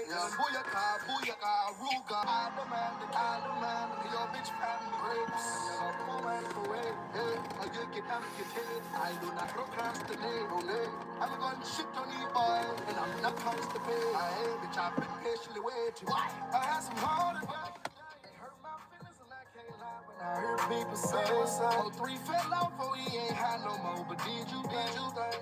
Booyaka, Ruga, I demand, your bitch family grapes. For my parade, I get out of your head. I do not procrastinate, I'm gonna shit on you, boy, and I'm not constipated. Bitch, I've been patiently waiting. I had some hard advice. Hurt my feelings and I can't lie when I heard people say so. 3 fell off, he ain't had no more. But did you think?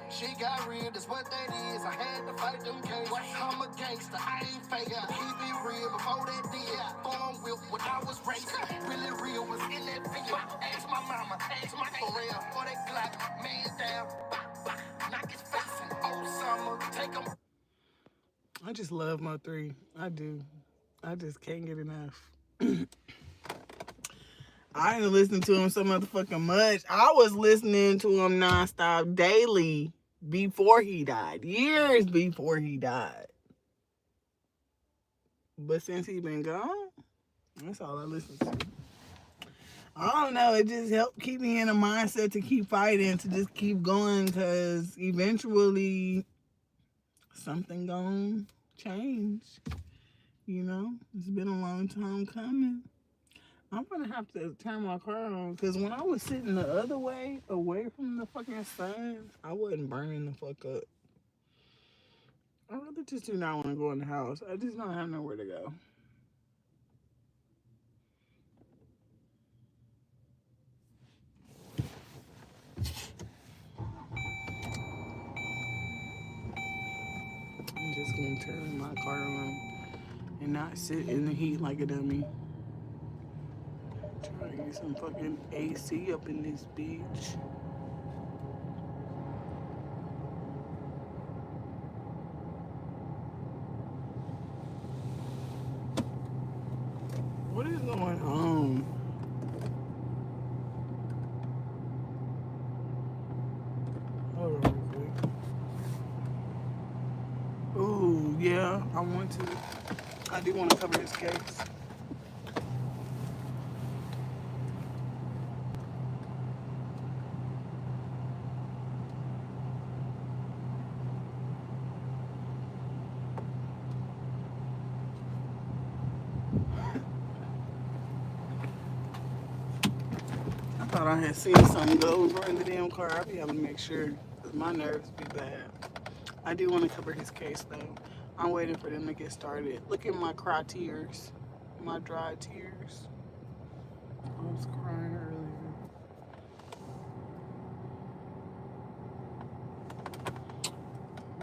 She got real, that's what that is. I had to fight them case. I'm a gangster, I ain't fake. Keep it real before that did. Born with when I was raised. Really real was in that video. Ask my mama, ask my for real. For that Glock, man down. Knock his face in old summer. Take him. I just love Mo 3. I do. I just can't get enough. I ain't listening to him so motherfucking much. I was listening to him nonstop daily before he died. Years before he died. But since he been gone, that's all I listen to. I don't know. It just helped keep me in a mindset to keep fighting, to just keep going, because eventually something gonna change. You know, it's been a long time coming. I'm gonna have to turn my car on, because when I was sitting the other way, away from the fucking sun, I wasn't burning the fuck up. I really just do not want to go in the house. I just don't have nowhere to go. I'm just gonna turn my car on and not sit in the heat like a dummy. Try to get some fucking AC up in this bitch. What is going on? Hold on real quick. Ooh, yeah, I do want to cover this case. I thought I had seen something go over in the damn car. I'll be having to make sure, because my nerves be bad. I do want to cover his case, though. I'm waiting for them to get started. Look at my cry tears. My dry tears. I was crying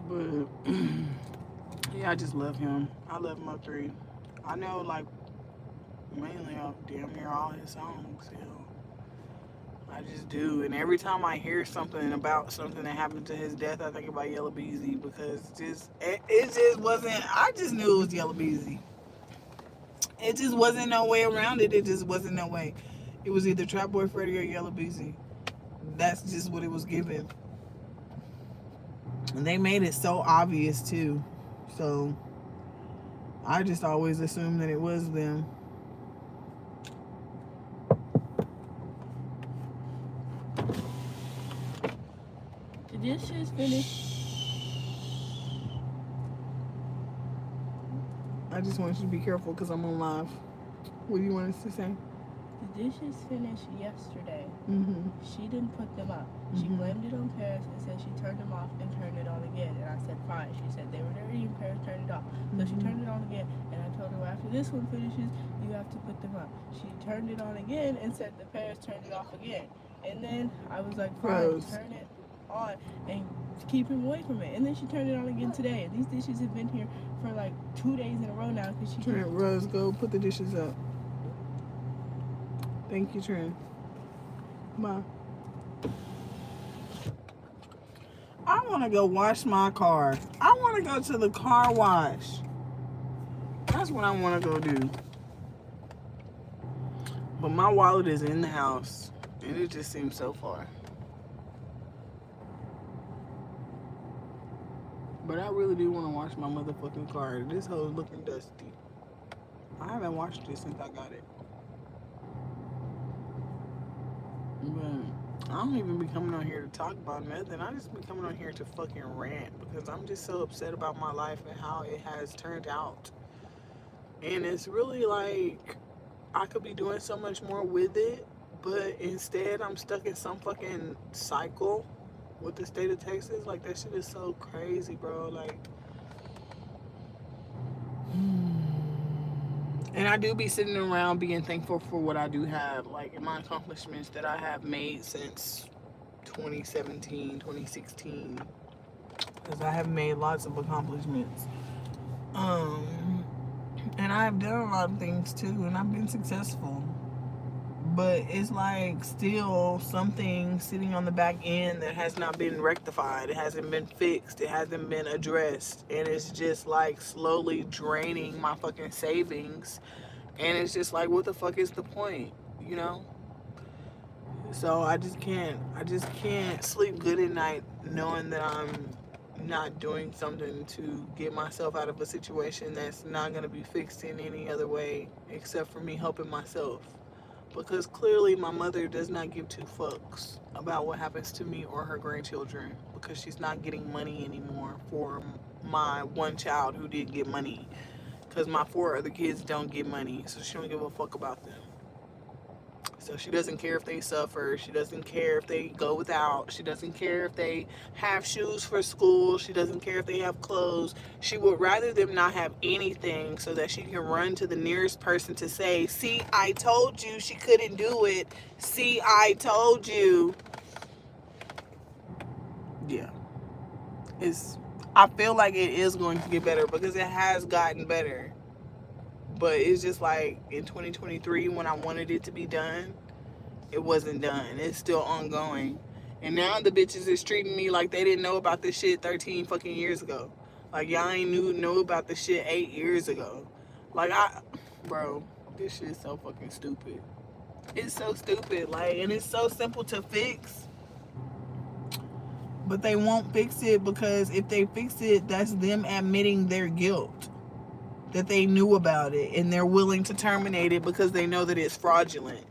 earlier. But, yeah, I just love him. I love Mo 3. I know, like, mainly off damn near all his songs, you know. I just do. And every time I hear something about something that happened to his death, I think about Yellow Beezy, because it just wasn't, I just knew it was Yellow Beezy. It just wasn't no way around it. It just wasn't no way. It was either Trap Boy Freddy or Yellow Beezy. That's just what it was given. And they made it so obvious too. So I just always assumed that it was them. The dish is finished. I just want you to be careful because I'm on live. What do you want us to say? The dishes finished yesterday. Mm-hmm. She didn't put them up. She blamed it on Paris and said she turned them off and turned it on again. And I said, fine. She said they were dirty and Paris turned it off. So she turned it on again. And I told her, well, after this one finishes, you have to put them up. She turned it on again and said the Paris turned it off again. And then I was like, fine, turn it on and keep him away from it. And then she turned it on again today. And these dishes have been here for like 2 days in a row now because she Trent, Rose, go put the dishes up. Thank you, Trent. Bye. I want to go wash my car. I want to go to the car wash. That's what I want to go do. But my wallet is in the house, and it just seems so far. But I really do want to wash my motherfucking car. This hoe's looking dusty. I haven't washed it since I got it. But I don't even be coming on here to talk about nothing. I just be coming on here to fucking rant because I'm just so upset about my life and how it has turned out. And it's really like I could be doing so much more with it, but instead I'm stuck in some fucking cycle with the state of Texas. Like that shit is so crazy, bro. Like, and I do be sitting around being thankful for what I do have, like my accomplishments that I have made since 2017, 2016. Because I have made lots of accomplishments. Um, and I've done a lot of things too, and I've been successful. But it's like still something sitting on the back end that has not been rectified. It hasn't been fixed. It hasn't been addressed. And it's just like slowly draining my fucking savings. And it's just like, what the fuck is the point? You know? So I just can't sleep good at night knowing that I'm not doing something to get myself out of a situation that's not going to be fixed in any other way except for me helping myself. Because clearly my mother does not give two fucks about what happens to me or her grandchildren because she's not getting money anymore for my one child who did get money because my four other kids don't get money, so she don't give a fuck about them. So she doesn't care if they suffer. She doesn't care if they go without. She doesn't care if they have shoes for school. She doesn't care if they have clothes. She would rather them not have anything so that she can run to the nearest person to say, see, I told you she couldn't do it. See, I told you. Yeah. I feel like it is going to get better because it has gotten better. But it's just like in 2023 when I wanted it to be done, it wasn't done. It's still ongoing. And now the bitches is treating me like they didn't know about this shit 13 fucking years ago. Like y'all ain't know about the shit 8 years ago. Like bro, this shit is so fucking stupid. It's so stupid. Like, and it's so simple to fix. But they won't fix it because if they fix it, that's them admitting their guilt. That they knew about it and they're willing to terminate it because they know that it's fraudulent.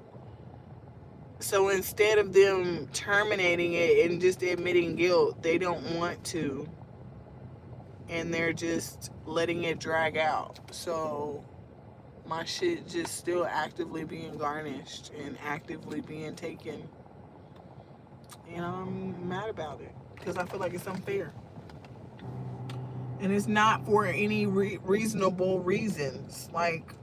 So instead of them terminating it and just admitting guilt, they don't want to. And they're just letting it drag out. So my shit just still actively being garnished and actively being taken. And I'm mad about it because I feel like it's unfair. And it's not for any reasonable reasons. Like,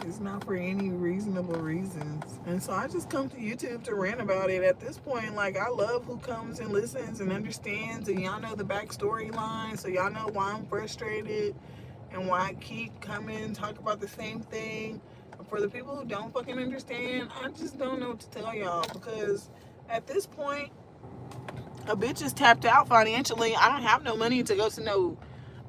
it's not for any reasonable reasons. And so I just come to YouTube to rant about it at this point. Like, I love who comes and listens and understands. And y'all know the backstory line. So y'all know why I'm frustrated and why I keep coming, talk about the same thing. And for the people who don't fucking understand, I just don't know what to tell y'all. Because at this point, a bitch is tapped out financially. I don't have no money to go to no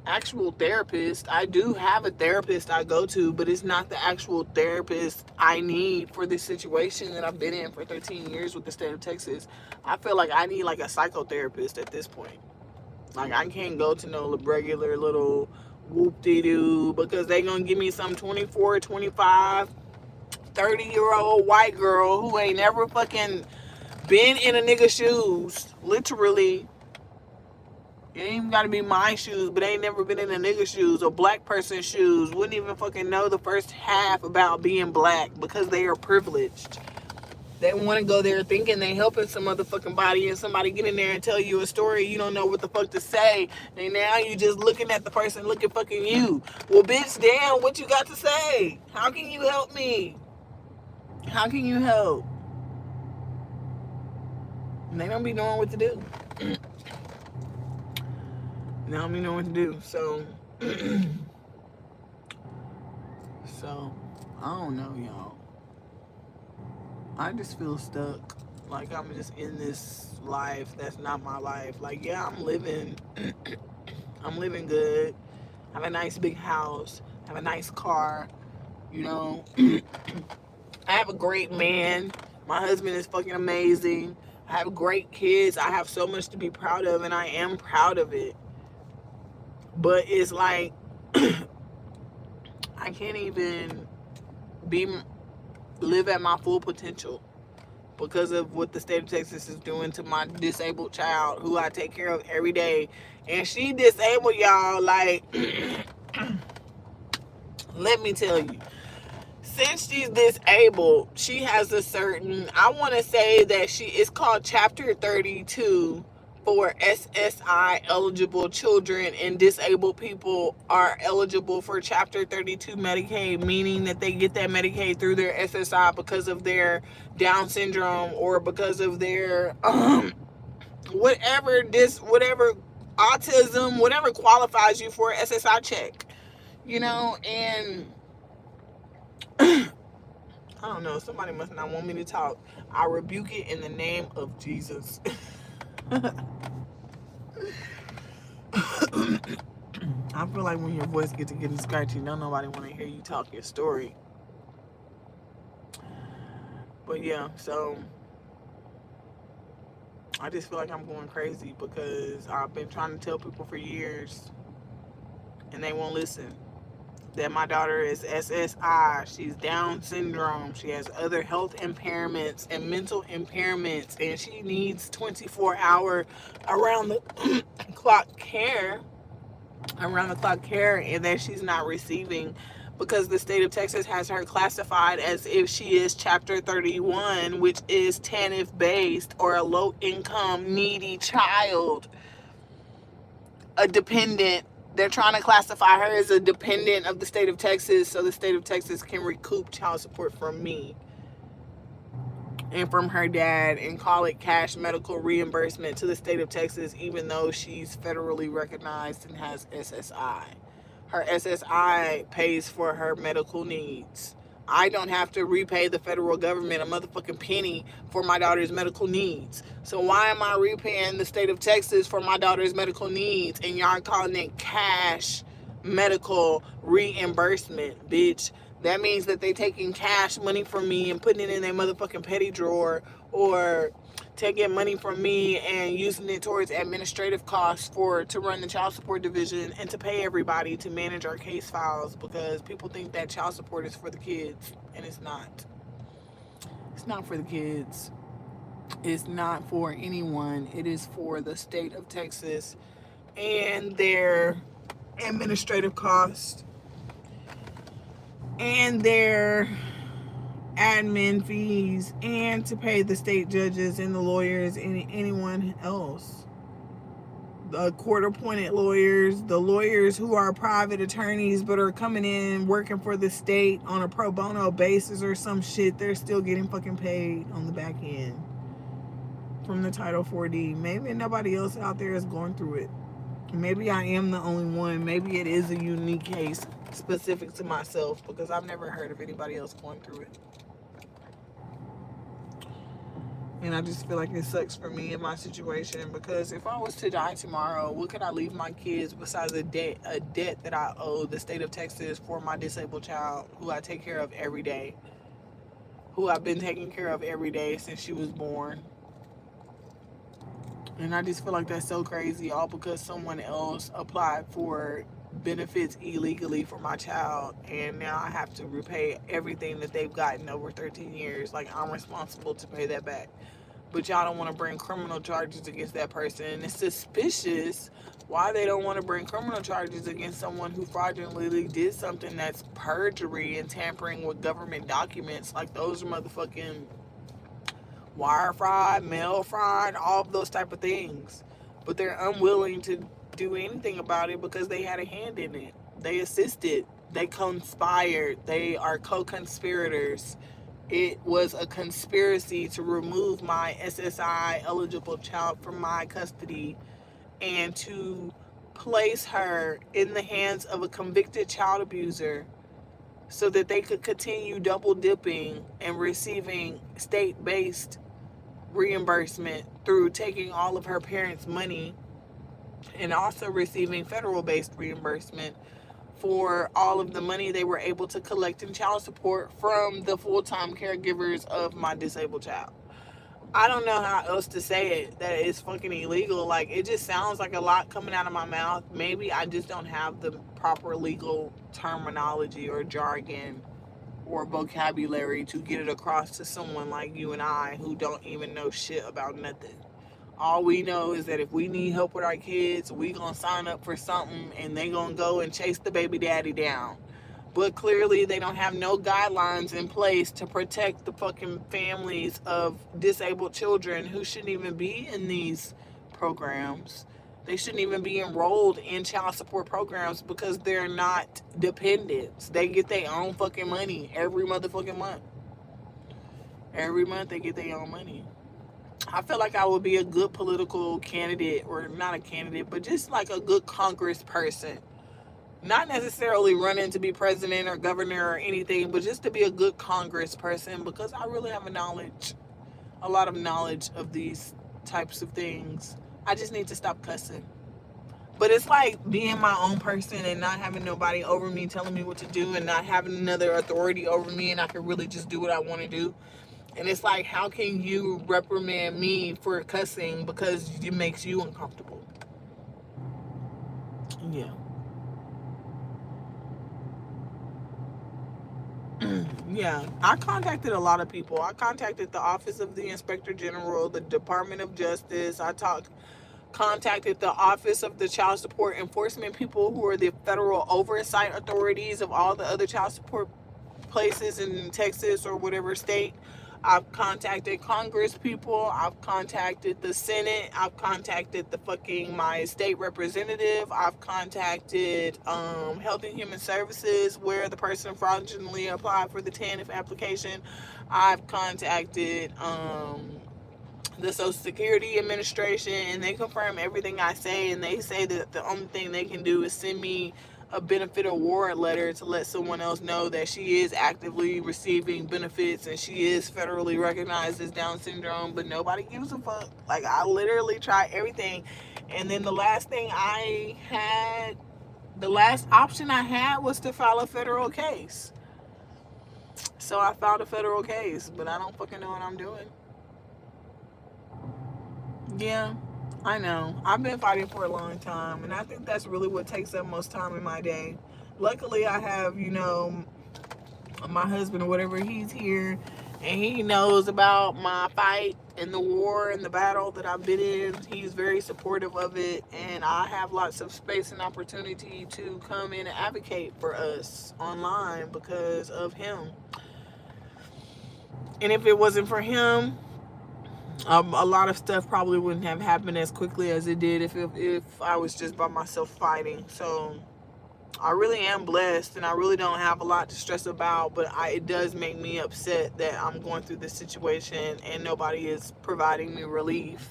actual therapist. I do have a therapist I go to, but it's not the actual therapist I need for this situation that I've been in for 13 years with the state of Texas. I feel like I need like a psychotherapist at this point. Like I can't go to no regular little whoop-de-doo because they gonna give me some 24, 25, 30-year-old white girl who ain't never fucking been in a nigga's shoes, literally. It ain't even gotta be my shoes, but ain't never been in a nigga's shoes or black person's shoes. Wouldn't even fucking know the first half about being black because they are privileged. They want to go there thinking they helping some motherfucking body and somebody get in there and tell you a story you don't know what the fuck to say. And now you just looking at the person looking fucking you. Well, bitch, damn, what you got to say? How can you help me? How can you help? And they don't be knowing what to do. They don't be knowing what to do. So, I don't know, y'all. I just feel stuck. Like I'm just in this life that's not my life. Like, yeah, I'm living I'm living good. I have a nice big house. I have a nice car. You know, I have a great man. My husband is fucking amazing. I have great kids. I have so much to be proud of, and I am proud of it. But it's like, I I can't even be live at my full potential because of what the state of Texas is doing to my disabled child who I take care of every day. And she disabled, y'all. Like, let me tell you, since she's disabled, she has a certain, I want to say that it's called Chapter 32 for SSI eligible children, and disabled people are eligible for Chapter 32 Medicaid, meaning that they get that Medicaid through their SSI because of their Down syndrome or because of their whatever autism, whatever qualifies you for an SSI check, and I don't know, somebody must not want me to talk. I rebuke it in the name of Jesus. I feel like when your voice gets to getting scratchy, don't nobody want to hear you talk your story. But yeah, so I just feel like I'm going crazy because I've been trying to tell people for years and they won't listen. That my daughter is SSI, she's Down syndrome, she has other health impairments and mental impairments, and she needs 24-hour around the clock care, and that she's not receiving because the state of Texas has her classified as if she is Chapter 31, which is TANF based, or a low income needy child, a dependent. They're trying to classify her as a dependent of the state of Texas so the state of Texas can recoup child support from me and from her dad and call it cash medical reimbursement to the state of Texas, even though she's federally recognized and has SSI. Her SSI pays for her medical needs. I don't have to repay the federal government a motherfucking penny for my daughter's medical needs. So why am I repaying the state of Texas for my daughter's medical needs and y'all calling it cash medical reimbursement, bitch? That means that they taking cash money from me and putting it in their motherfucking petty drawer, or taking money from me and using it towards administrative costs to run the child support division and to pay everybody to manage our case files, because people think that child support is for the kids, and it's not. It's not for the kids. It's not for anyone. It is for the state of Texas and their administrative costs and their admin fees, and to pay the state judges and the lawyers and anyone else, the court appointed lawyers, the lawyers who are private attorneys but are coming in working for the state on a pro bono basis or some shit. They're still getting fucking paid on the back end from the Title 4D. Maybe nobody else out there is going through it. Maybe I am the only one. Maybe it is a unique case specific to myself, because I've never heard of anybody else going through it. And I just feel like it sucks for me in my situation, because if I was to die tomorrow, what could I leave my kids besides a debt that I owe the state of Texas for my disabled child, who I take care of every day, who I've been taking care of every day since she was born. And I just feel like that's so crazy, all because someone else applied for benefits illegally for my child, and now I have to repay everything that they've gotten over 13 years. Like, I'm responsible to pay that back. But y'all don't want to bring criminal charges against that person. And it's suspicious why they don't want to bring criminal charges against someone who fraudulently did something that's perjury and tampering with government documents. Like, those are motherfucking wire fraud, mail fraud, all of those type of things. But they're unwilling to do anything about it because they had a hand in it. They assisted. They conspired. They are co-conspirators. It was a conspiracy to remove my SSI eligible child from my custody and to place her in the hands of a convicted child abuser so that they could continue double dipping and receiving state-based reimbursement through taking all of her parents' money, and also receiving federal-based reimbursement for all of the money they were able to collect in child support from the full-time caregivers of my disabled child. I don't know how else to say it, that it's fucking illegal. Like, it just sounds like a lot coming out of my mouth. Maybe I just don't have the proper legal terminology or jargon or vocabulary to get it across to someone like you and I who don't even know shit about nothing. All we know is that if we need help with our kids, we gonna sign up for something and they gonna go and chase the baby daddy down. But clearly they don't have no guidelines in place to protect the fucking families of disabled children who shouldn't even be in these programs. They shouldn't even be enrolled in child support programs because they're not dependents. They get their own fucking money every motherfucking month. Every month they get their own money. I feel like I would be a good political candidate, or not a candidate, but just like a good Congress person. Not necessarily running to be president or governor or anything, but just to be a good Congress person, because I really have a lot of knowledge of these types of things. I just need to stop cussing. But it's like being my own person and not having nobody over me telling me what to do, and not having another authority over me, and I can really just do what I want to do. And it's like, how can you reprimand me for cussing because it makes you uncomfortable? Yeah. Yeah. I contacted a lot of people. I contacted the Office of the Inspector General, the Department of Justice. Contacted the Office of the Child Support Enforcement people, who are the federal oversight authorities of all the other child support places in Texas or whatever state. I've contacted Congress people. I've contacted the Senate. I've contacted my state representative. I've contacted Health and Human Services, where the person fraudulently applied for the TANF application. I've contacted the Social Security Administration, and they confirm everything I say, and they say that the only thing they can do is send me a benefit award letter to let someone else know that she is actively receiving benefits and she is federally recognized as Down syndrome, but nobody gives a fuck. Like, I literally tried everything, and then the last option I had was to file a federal case. So I filed a federal case, but I don't fucking know what I'm doing. Yeah, I know. I've been fighting for a long time, and I think that's really what takes up most time in my day. Luckily, I have, my husband or whatever, he's here, and he knows about my fight and the war and the battle that I've been in. He's very supportive of it, and I have lots of space and opportunity to come in and advocate for us online because of him. And if it wasn't for him, a lot of stuff probably wouldn't have happened as quickly as it did if I was just by myself fighting. So I really am blessed, and I really don't have a lot to stress about, but it does make me upset that I'm going through this situation and nobody is providing me relief.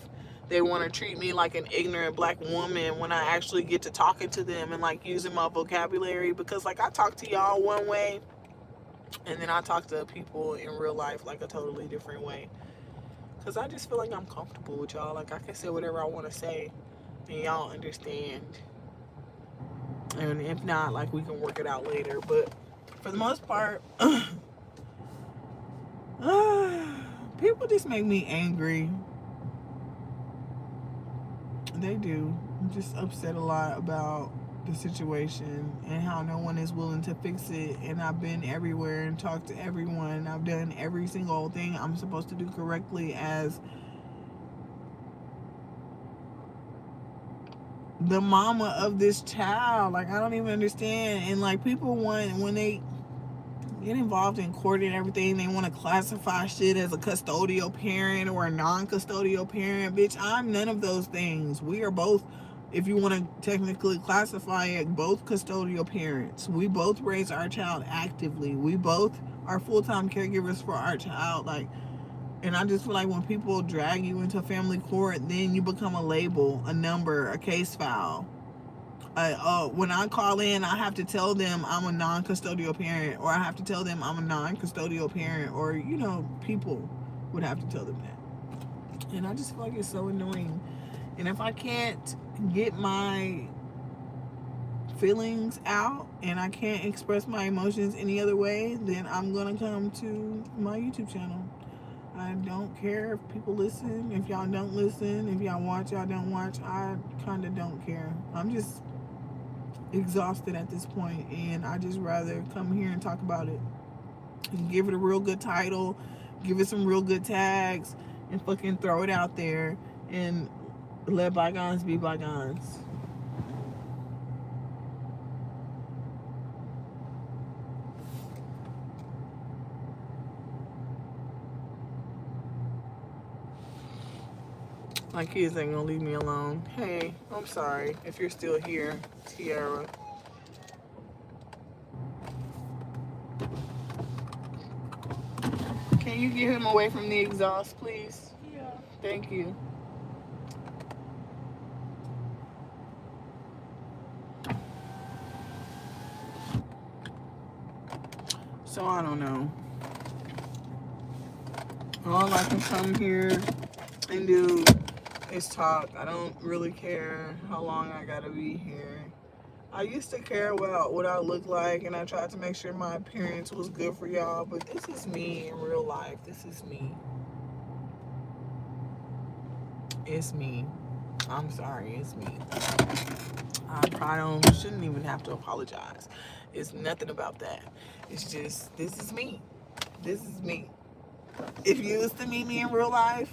They want to treat me like an ignorant black woman when I actually get to talking to them and like using my vocabulary, because like I talk to y'all one way and then I talk to people in real life like a totally different way. Because I just feel like I'm comfortable with y'all. Like, I can say whatever I want to say, and y'all understand. And if not, like, we can work it out later. But for the most part, people just make me angry. They do. I'm just upset a lot about the situation and how no one is willing to fix it. And I've been everywhere and talked to everyone. I've done every single thing I'm supposed to do correctly as the mama of this child. Like, I don't even understand. And like, people when they get involved in court and everything, they want to classify shit as a custodial parent or a non-custodial parent. Bitch, I'm none of those things. We are both, if you want to technically classify it, both custodial parents. We both raise our child actively. We both are full-time caregivers for our child. Like, and I just feel like when people drag you into family court, then you become a label, a number, a case file. When I call in, I have to tell them I'm a non-custodial parent, or I have to tell them I'm a non-custodial parent, or, people would have to tell them that. And I just feel like it's so annoying. And if I can't get my feelings out and I can't express my emotions any other way, then I'm going to come to my YouTube channel. I don't care if people listen. If y'all don't listen, if y'all watch, y'all don't watch. I kind of don't care. I'm just exhausted at this point, and I just rather come here and talk about it and give it a real good title, give it some real good tags, and fucking throw it out there and let bygones be bygones. My kids ain't gonna leave me alone. Hey, I'm sorry if you're still here, Tiara. Can you get him away from the exhaust, please? Yeah. Thank you. So I don't know. All I can come here and do is talk. I don't really care how long I gotta be here. I used to care about what I look like, and I tried to make sure my appearance was good for y'all, but this is me in real life. This is me. It's me. I'm sorry, it's me. I probably shouldn't even have to apologize. It's nothing about that. It's just, this is me. This is me. If you used to meet me in real life,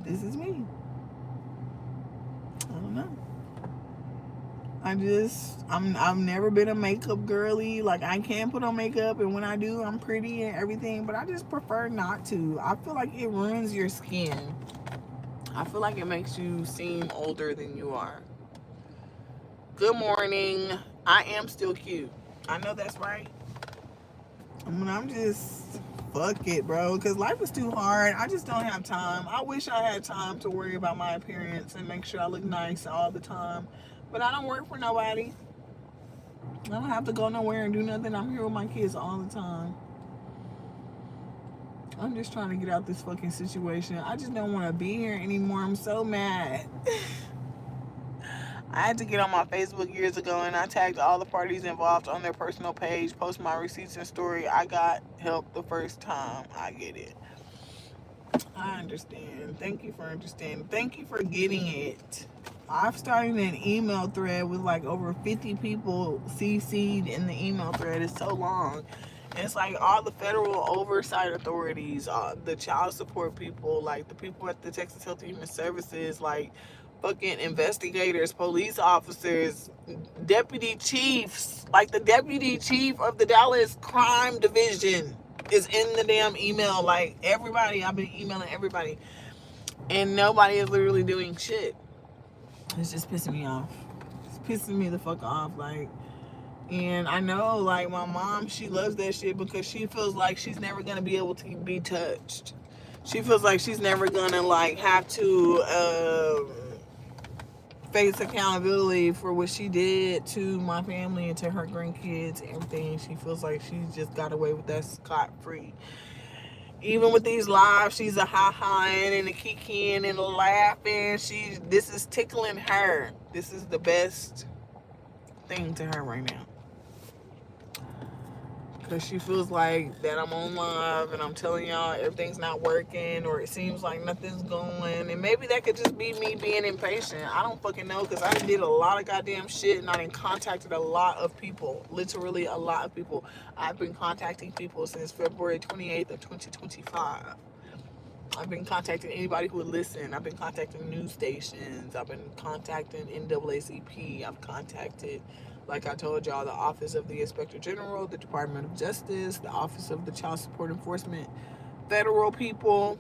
this is me. I don't know. I've never been a makeup girly. Like, I can put on makeup, and when I do, I'm pretty and everything, but I just prefer not to. I feel like it ruins your skin. I feel like it makes you seem older than you are. Good morning. I am still cute. I know that's right. I mean, I'm just, fuck it, bro, because life is too hard. I just don't have time. I wish I had time to worry about my appearance and make sure I look nice all the time. But I don't work for nobody. I don't have to go nowhere and do nothing. I'm here with my kids all the time. I'm just trying to get out this fucking situation. I just don't want to be here anymore. I'm so mad. I had to get on my Facebook years ago, and I tagged all the parties involved on their personal page, post my receipts and story. I got help the first time. I get it. I understand. Thank you for understanding. Thank you for getting it. I've started an email thread with like over 50 people CC'd in the email thread. It's so long. And it's like all the federal oversight authorities, the child support people, like the people at the Texas Health and Human Services, like fucking investigators, police officers, deputy chiefs, like the deputy chief of the Dallas Crime Division is in the damn email. Like, everybody, I've been emailing everybody, and nobody is literally doing shit. It's just pissing me off. It's pissing me the fuck off. Like, and I know, like, my mom, she loves that shit because she feels like she's never gonna be able to be touched. She feels like she's never gonna, like, have to face accountability for what she did to my family and to her grandkids and everything. She feels like she's just got away with that scot-free. Even with these lives, she's a ha-haing and a kikiing and a laughing. This is tickling her. This is the best thing to her right now. Because she feels like that I'm on live and I'm telling y'all everything's not working, or it seems like nothing's going. And maybe that could just be me being impatient. I don't fucking know, because I did a lot of goddamn shit, and I done contacted a lot of people. Literally a lot of people. I've been contacting people since February 28th of 2025. I've been contacting anybody who would listen. I've been contacting news stations. I've been contacting NAACP. I've contacted, like I told y'all, the Office of the Inspector General, the Department of Justice, the Office of the Child Support Enforcement, federal people,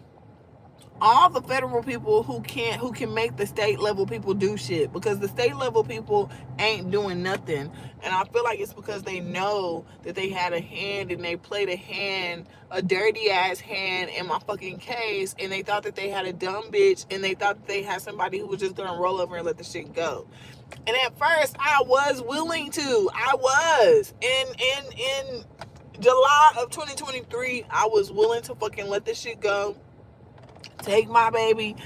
all the federal people who can make the state level people do shit, because the state level people ain't doing nothing. And I feel like it's because they know that they had a hand, and they played a dirty ass hand in my fucking case, and they thought that they had a dumb bitch, and they thought that they had somebody who was just gonna roll over and let the shit go. And at first I was willing to. I was. In July of 2023, I was willing to fucking let this shit go, take my baby,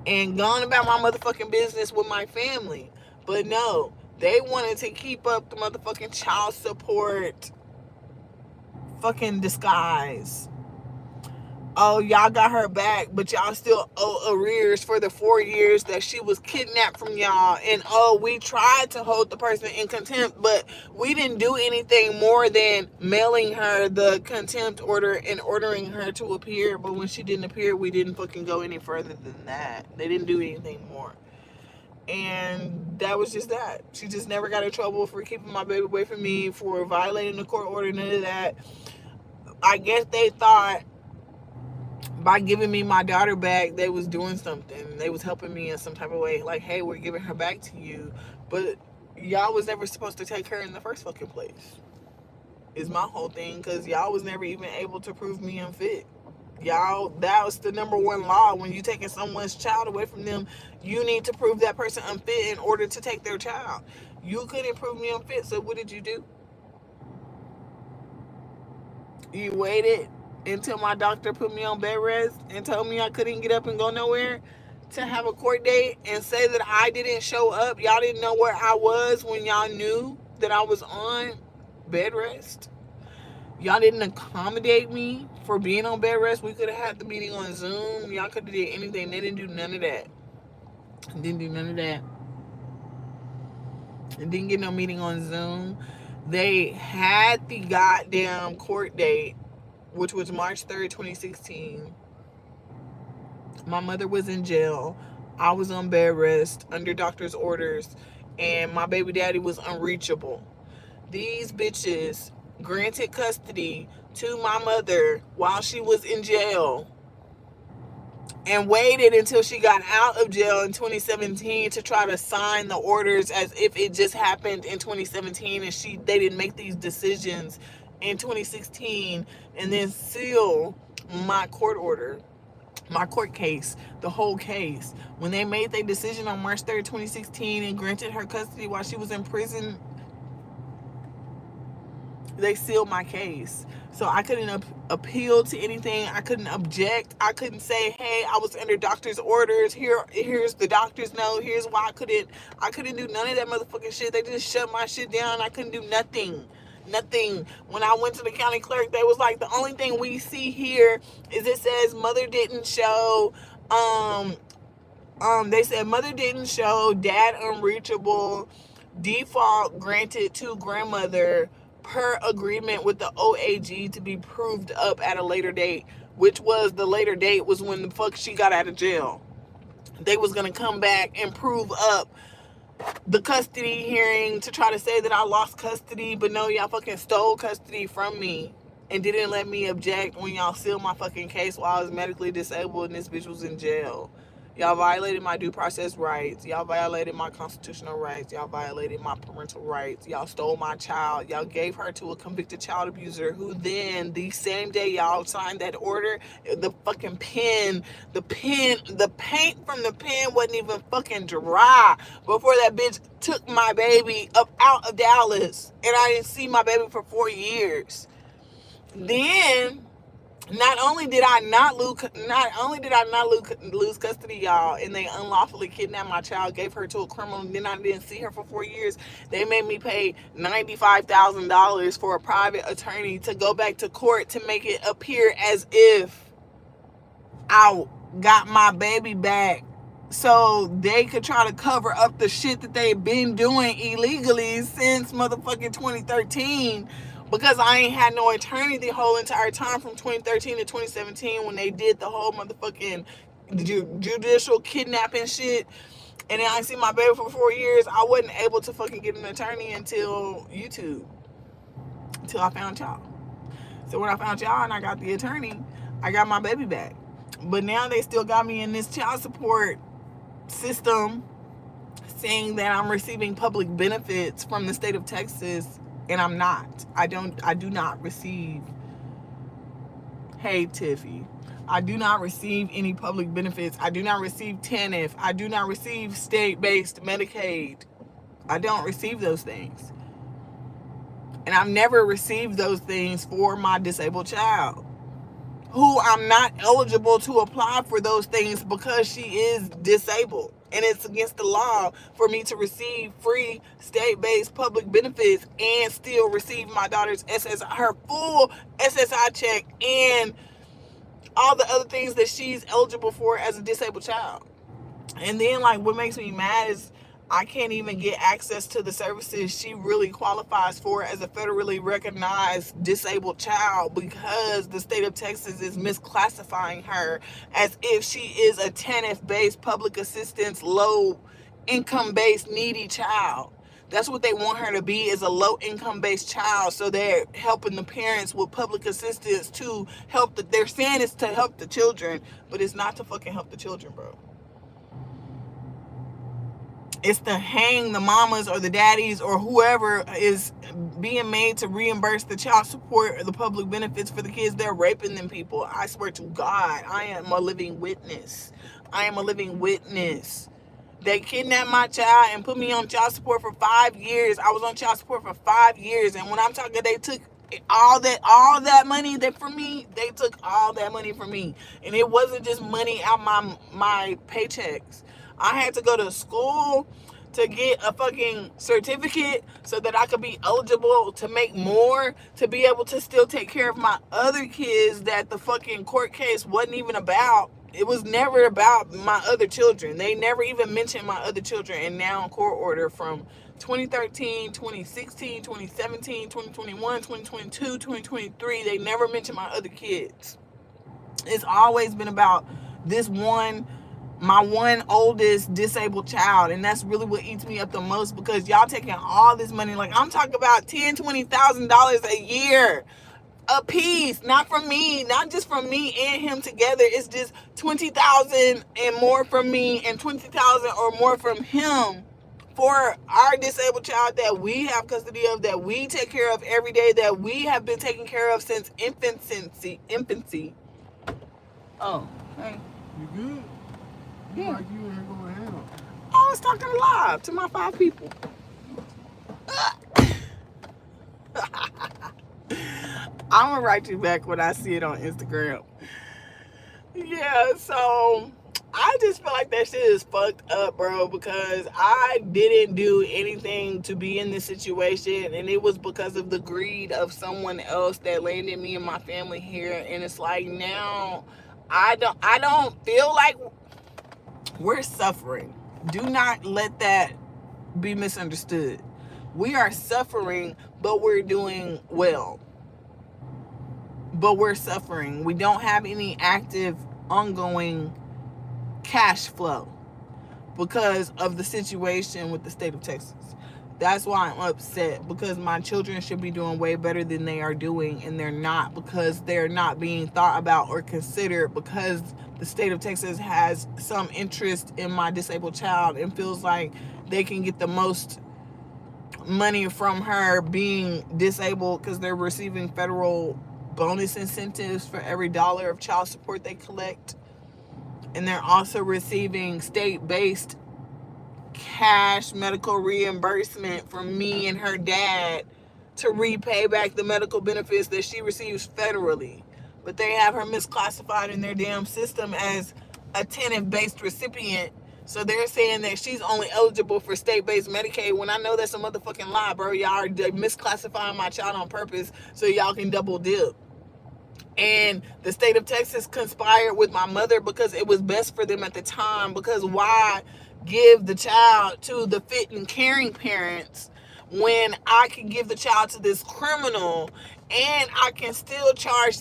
and gone about my motherfucking business with my family. But no, they wanted to keep up the motherfucking child support fucking disguise. oh, y'all got her back, but y'all still owe arrears for the 4 years that she was kidnapped from y'all. And oh, we tried to hold the person in contempt, but we didn't do anything more than mailing her the contempt order and ordering her to appear. But when she didn't appear, we didn't fucking go any further than that. They didn't do anything more. And that was just that. She just never got in trouble for keeping my baby away from me, for violating the court order, none of that. I guess they thought by giving me my daughter back, they was doing something. They was helping me in some type of way. Like, hey, we're giving her back to you. But y'all was never supposed to take her in the first fucking place. Is my whole thing. Because y'all was never even able to prove me unfit. Y'all, that was the number one law. When you taking someone's child away from them, you need to prove that person unfit in order to take their child. You couldn't prove me unfit, so what did you do? You waited until my doctor put me on bed rest and told me I couldn't get up and go nowhere to have a court date and say that I didn't show up. Y'all didn't know where I was when y'all knew that I was on bed rest. Y'all didn't accommodate me for being on bed rest. We could have had the meeting on Zoom. Y'all could have did anything. They didn't do none of that. Didn't do none of that. And didn't get no meeting on Zoom. They had the goddamn court date, which was March 3rd, 2016. My mother was in jail. I was on bed rest under doctor's orders, and my baby daddy was unreachable. These bitches granted custody to my mother while she was in jail and waited until she got out of jail in 2017 to try to sign the orders as if it just happened in 2017 and they didn't make these decisions in 2016 and then seal my court order, my court case, the whole case. When they made their decision on March 3rd, 2016 and granted her custody while she was in prison, they sealed my case. So I couldn't appeal to anything. I couldn't object. I couldn't say, hey, I was under doctor's orders. Here's the doctor's note. Here's why I couldn't do none of that motherfucking shit. They just shut my shit down. I couldn't do nothing. Nothing. When I went to the county clerk, they was like, the only thing we see here is it says mother didn't show, they said mother didn't show, dad unreachable, default granted to grandmother per agreement with the OAG to be proved up at a later date, which was the later date was when the fuck she got out of jail. They was gonna come back and prove up the custody hearing to try to say that I lost custody, but no, y'all fucking stole custody from me and didn't let me object when y'all sealed my fucking case while I was medically disabled and this bitch was in jail. Y'all violated my due process rights. Y'all violated my constitutional rights. Y'all violated my parental rights. Y'all stole my child. Y'all gave her to a convicted child abuser who then, the same day y'all signed that order, the fucking pen, the paint from the pen wasn't even fucking dry before that bitch took my baby up out of Dallas. And I didn't see my baby for 4 years. Then, not only did I not lose custody, y'all, and they unlawfully kidnapped my child, gave her to a criminal, and then I didn't see her for 4 years. They made me pay $95,000 for a private attorney to go back to court to make it appear as if I got my baby back, so they could try to cover up the shit that they've been doing illegally since motherfucking 2013. Because I ain't had no attorney the whole entire time from 2013 to 2017 when they did the whole motherfucking judicial kidnapping shit. And then I see my baby for 4 years. I wasn't able to fucking get an attorney until YouTube. Until I found y'all. So when I found y'all and I got the attorney, I got my baby back. But now they still got me in this child support system saying that I'm receiving public benefits from the state of Texas. And I'm not. I do not receive, hey Tiffy, I do not receive any public benefits. I do not receive TANF. I do not receive state-based Medicaid. I don't receive those things. And I've never received those things for my disabled child, who I'm not eligible to apply for those things because she is disabled. And it's against the law for me to receive free state-based public benefits and still receive my daughter's her full SSI check and all the other things that she's eligible for as a disabled child. And then, like, what makes me mad is I can't even get access to the services she really qualifies for as a federally recognized disabled child because the state of Texas is misclassifying her as if she is a TANF-based public assistance, low income-based needy child. That's what they want her to be, is a low income based child. So they're helping the parents with public assistance to help they're saying it's to help the children, but it's not to fucking help the children, bro. It's to hang the mamas or the daddies or whoever is being made to reimburse the child support or the public benefits for the kids. They're raping them people. I swear to God, I am a living witness. I am a living witness. They kidnapped my child and put me on child support for 5 years. I was on child support for 5 years. And when I'm talking, they took all that money that from me. They took all that money from me. And it wasn't just money out my paychecks. I had to go to school to get a fucking certificate so that I could be eligible to make more, to be able to still take care of my other kids that the fucking court case wasn't even about. It was never about my other children. They never even mentioned my other children. And now court order from 2013, 2016, 2017, 2021, 2022, 2023, they never mentioned my other kids. It's always been about this my one oldest disabled child, and that's really what eats me up the most because y'all taking all this money. Like, I'm talking about $10,000-$20,000 a year a piece, not from me, not just from me and him together. It's just 20,000 and more from me and 20,000 or more from him for our disabled child that we have custody of, that we take care of every day, that we have been taking care of since infancy. Oh, hey. You good? Yeah. Like you ain't gonna handle. I was talking live to my 5 people. I'm gonna write you back when I see it on Instagram. Yeah, so I just feel like that shit is fucked up, bro, because I didn't do anything to be in this situation, and it was because of the greed of someone else that landed me and my family here. And it's like, now I don't feel like we're suffering. Do not let that be misunderstood. We are suffering, but we're doing well. But we're suffering. We don't have any active, ongoing cash flow because of the situation with the state of Texas. That's why I'm upset, because my children should be doing way better than they are doing, and they're not, because they're not being thought about or considered, because the state of Texas has some interest in my disabled child and feels like they can get the most money from her being disabled because they're receiving federal bonus incentives for every dollar of child support they collect. And they're also receiving state-based cash medical reimbursement from me and her dad to repay back the medical benefits that she receives federally. But they have her misclassified in their damn system as a TANF-based recipient. So they're saying that she's only eligible for state-based Medicaid, when I know that's a motherfucking lie, bro. Y'all are misclassifying my child on purpose so y'all can double dip. And the state of Texas conspired with my mother because it was best for them at the time. Because why give the child to the fit and caring parents when I can give the child to this criminal, and I can still charge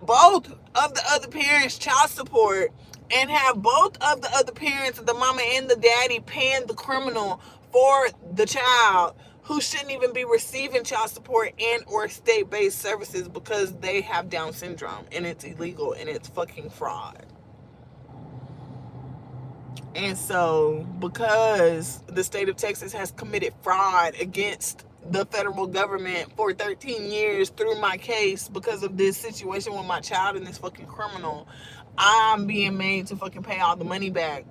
both of the other parents child support and have both of the other parents, the mama and the daddy, paying the criminal for the child who shouldn't even be receiving child support and or state-based services because they have Down syndrome, and it's illegal and it's fucking fraud. And so, because the state of Texas has committed fraud against the federal government for 13 years through my case because of this situation with my child and this fucking criminal, I'm being made to fucking pay all the money back.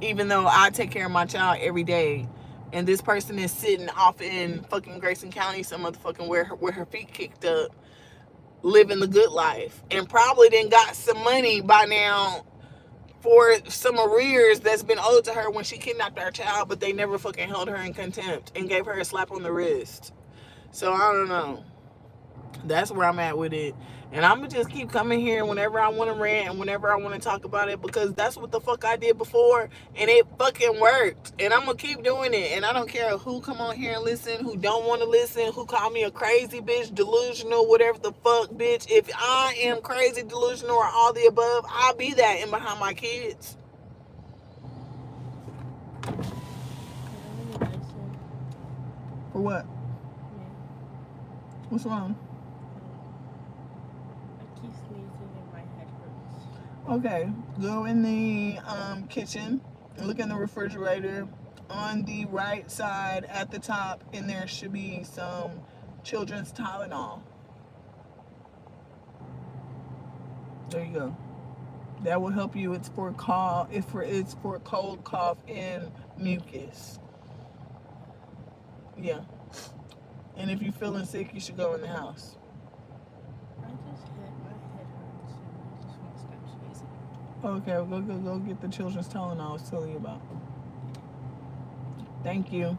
Even though I take care of my child every day. And this person is sitting off in fucking Grayson County, some motherfucking where her feet kicked up, living the good life. And probably done got some money by now for some arrears that's been owed to her when she kidnapped our child, but they never fucking held her in contempt and gave her a slap on the wrist. So I don't know. That's where I'm at with it. And I'm gonna just keep coming here whenever I want to rant and whenever I want to talk about it, because that's what the fuck I did before and it fucking worked. And I'm gonna keep doing it. And I don't care who come on here and listen, who don't want to listen, who call me a crazy bitch, delusional, whatever the fuck, bitch. If I am crazy, delusional, or all the above, I'll be that and behind my kids. I really listen. For what? Yeah. What's wrong? I keep sneezing and my head hurts. Okay, go in the kitchen, look in the refrigerator. On the right side at the top, and there should be some children's Tylenol. There you go. That will help you. It's for cold, cough, and mucus. Yeah. And if you're feeling sick, you should go in the house. My head hurts and I just want to stop sneezing. Okay, well, go get the children's Tylenol I was telling you about. Thank you.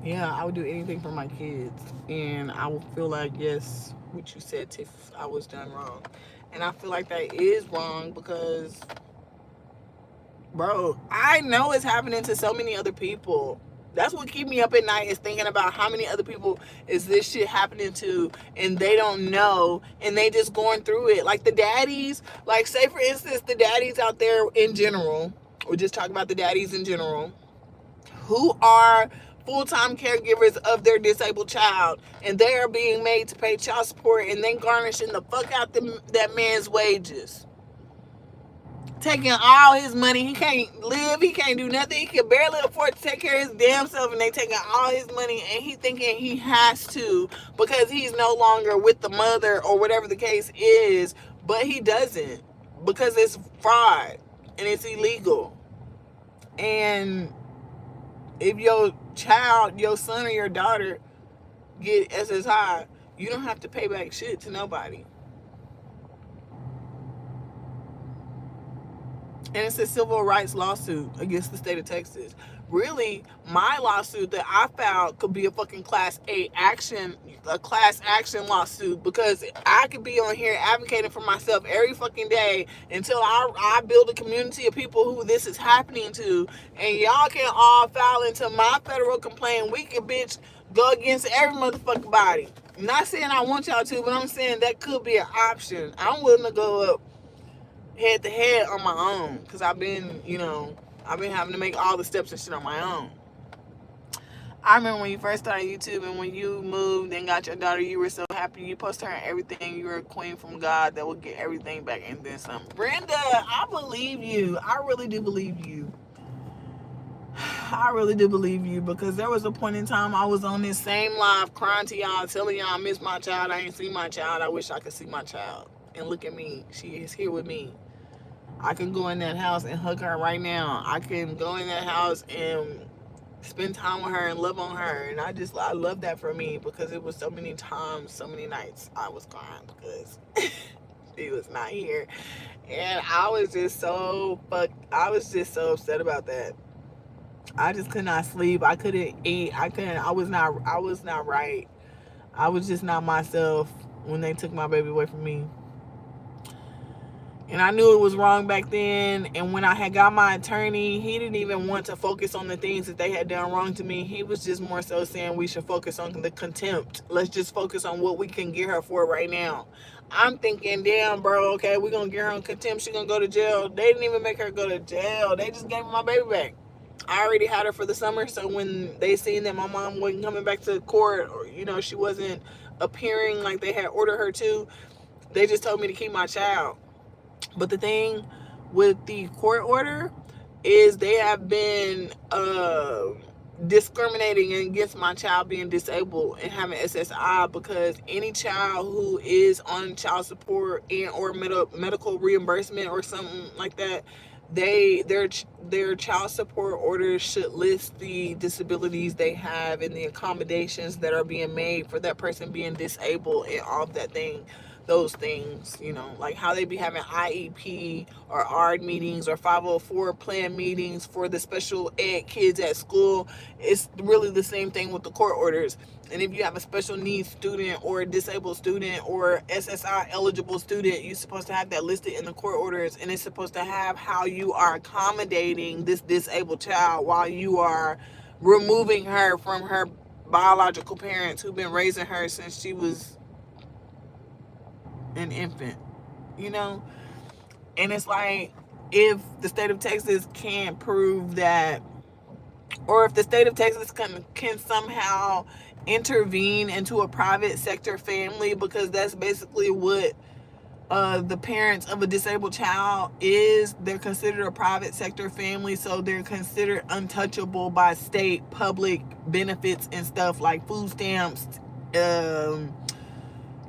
Yeah, I would do anything for my kids. And I would feel like, yes, what you said, Tiff, I was done wrong. And I feel like that is wrong because, bro, I know it's happening to so many other people. That's what keep me up at night, is thinking about how many other people is this shit happening to, and they don't know, and they just going through it. Like the daddies, like say for instance, the daddies out there in general, we're just talking about the daddies in general, who are full-time caregivers of their disabled child, and they are being made to pay child support, and then garnishing the fuck out that man's wages, taking all his money. He can't live, he can't do nothing, he can barely afford to take care of his damn self, and they taking all his money, and he thinking he has to because he's no longer with the mother or whatever the case is, but he doesn't, because it's fraud and it's illegal. And if your child, your son or your daughter get SSI, you don't have to pay back shit to nobody. And it's a civil rights lawsuit against the state of Texas. Really, my lawsuit that I filed could be a fucking class action lawsuit, because I could be on here advocating for myself every fucking day until I build a community of people who this is happening to, and y'all can all file into my federal complaint. We can, bitch, go against every motherfucking body. I'm not saying I want y'all to, but I'm saying that could be an option. I'm willing to go up head to head on my own, because I've been having to make all the steps and shit on my own. I remember when you first started YouTube and when you moved and got your daughter, you were so happy. You posted her and everything. You were a queen from God that would get everything back and then some. Brenda, I believe you. I really do believe you. I really do believe you, because there was a point in time I was on this same live crying to y'all, telling y'all I miss my child. I ain't see my child. I wish I could see my child. And look at me. She is here with me. I can go in that house and hug her right now. I can go in that house and spend time with her and love on her. And I love that for me, because it was so many times, so many nights I was crying because she was not here. And I was just so upset about that. I just could not sleep. I couldn't eat. I was not right. I was just not myself when they took my baby away from me. And I knew it was wrong back then. And when I had got my attorney, he didn't even want to focus on the things that they had done wrong to me. He was just more so saying we should focus on the contempt. Let's just focus on what we can get her for right now. I'm thinking, damn, bro, okay, we're going to get her on contempt. She's going to go to jail. They didn't even make her go to jail. They just gave me my baby back. I already had her for the summer. So when they seen that my mom wasn't coming back to court, or, she wasn't appearing like they had ordered her to, they just told me to keep my child. But the thing with the court order is they have been discriminating against my child being disabled and having SSI, because any child who is on child support and or medical reimbursement or something like that, their child support orders should list the disabilities they have and the accommodations that are being made for that person being disabled and all of that thing. those things, like how they be having IEP or ARD meetings or 504 plan meetings for the special ed kids at school. It's really the same thing with the court orders. And if you have a special needs student or a disabled student or SSI eligible student, you're supposed to have that listed in the court orders, and it's supposed to have how you are accommodating this disabled child while you are removing her from her biological parents who've been raising her since she was an infant, you know? And it's like, if the state of Texas can't prove that, or if the state of Texas can somehow intervene into a private sector family, because that's basically what the parents of a disabled child is. They're considered a private sector family, so they're considered untouchable by state public benefits and stuff like food stamps,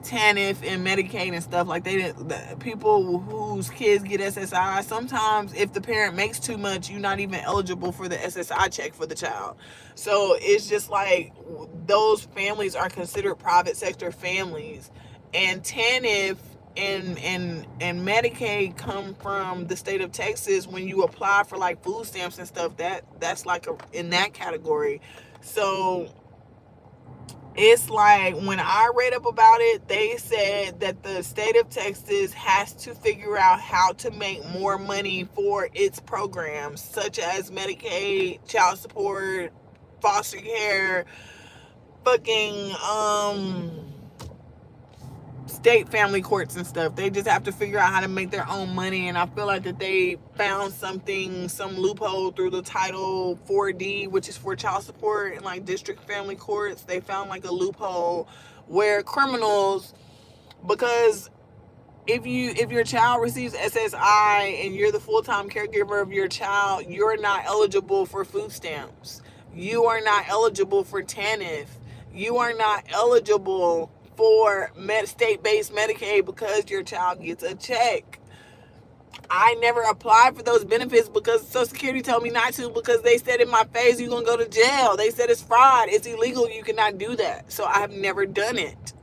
TANF and Medicaid and stuff. Like, the people whose kids get SSI, sometimes if the parent makes too much, you're not even eligible for the SSI check for the child. So it's just like, those families are considered private sector families, and TANF and Medicaid come from the state of Texas. When you apply for like food stamps and stuff, that's like in that category. So it's like, when I read up about it, they said that the state of Texas has to figure out how to make more money for its programs, such as Medicaid, child support, foster care, fucking state family courts and stuff. They just have to figure out how to make their own money. And I feel like that they found some loophole through the Title 4D, which is for child support, and like district family courts. They found like a loophole where criminals, because if your child receives SSI and you're the full-time caregiver of your child, you're not eligible for food stamps. You are not eligible for TANF. You are not eligible for state-based Medicaid because your child gets a check. I never applied for those benefits because Social Security told me not to, because they said in my face, you're going to go to jail. They said it's fraud. It's illegal. You cannot do that. So I have never done it.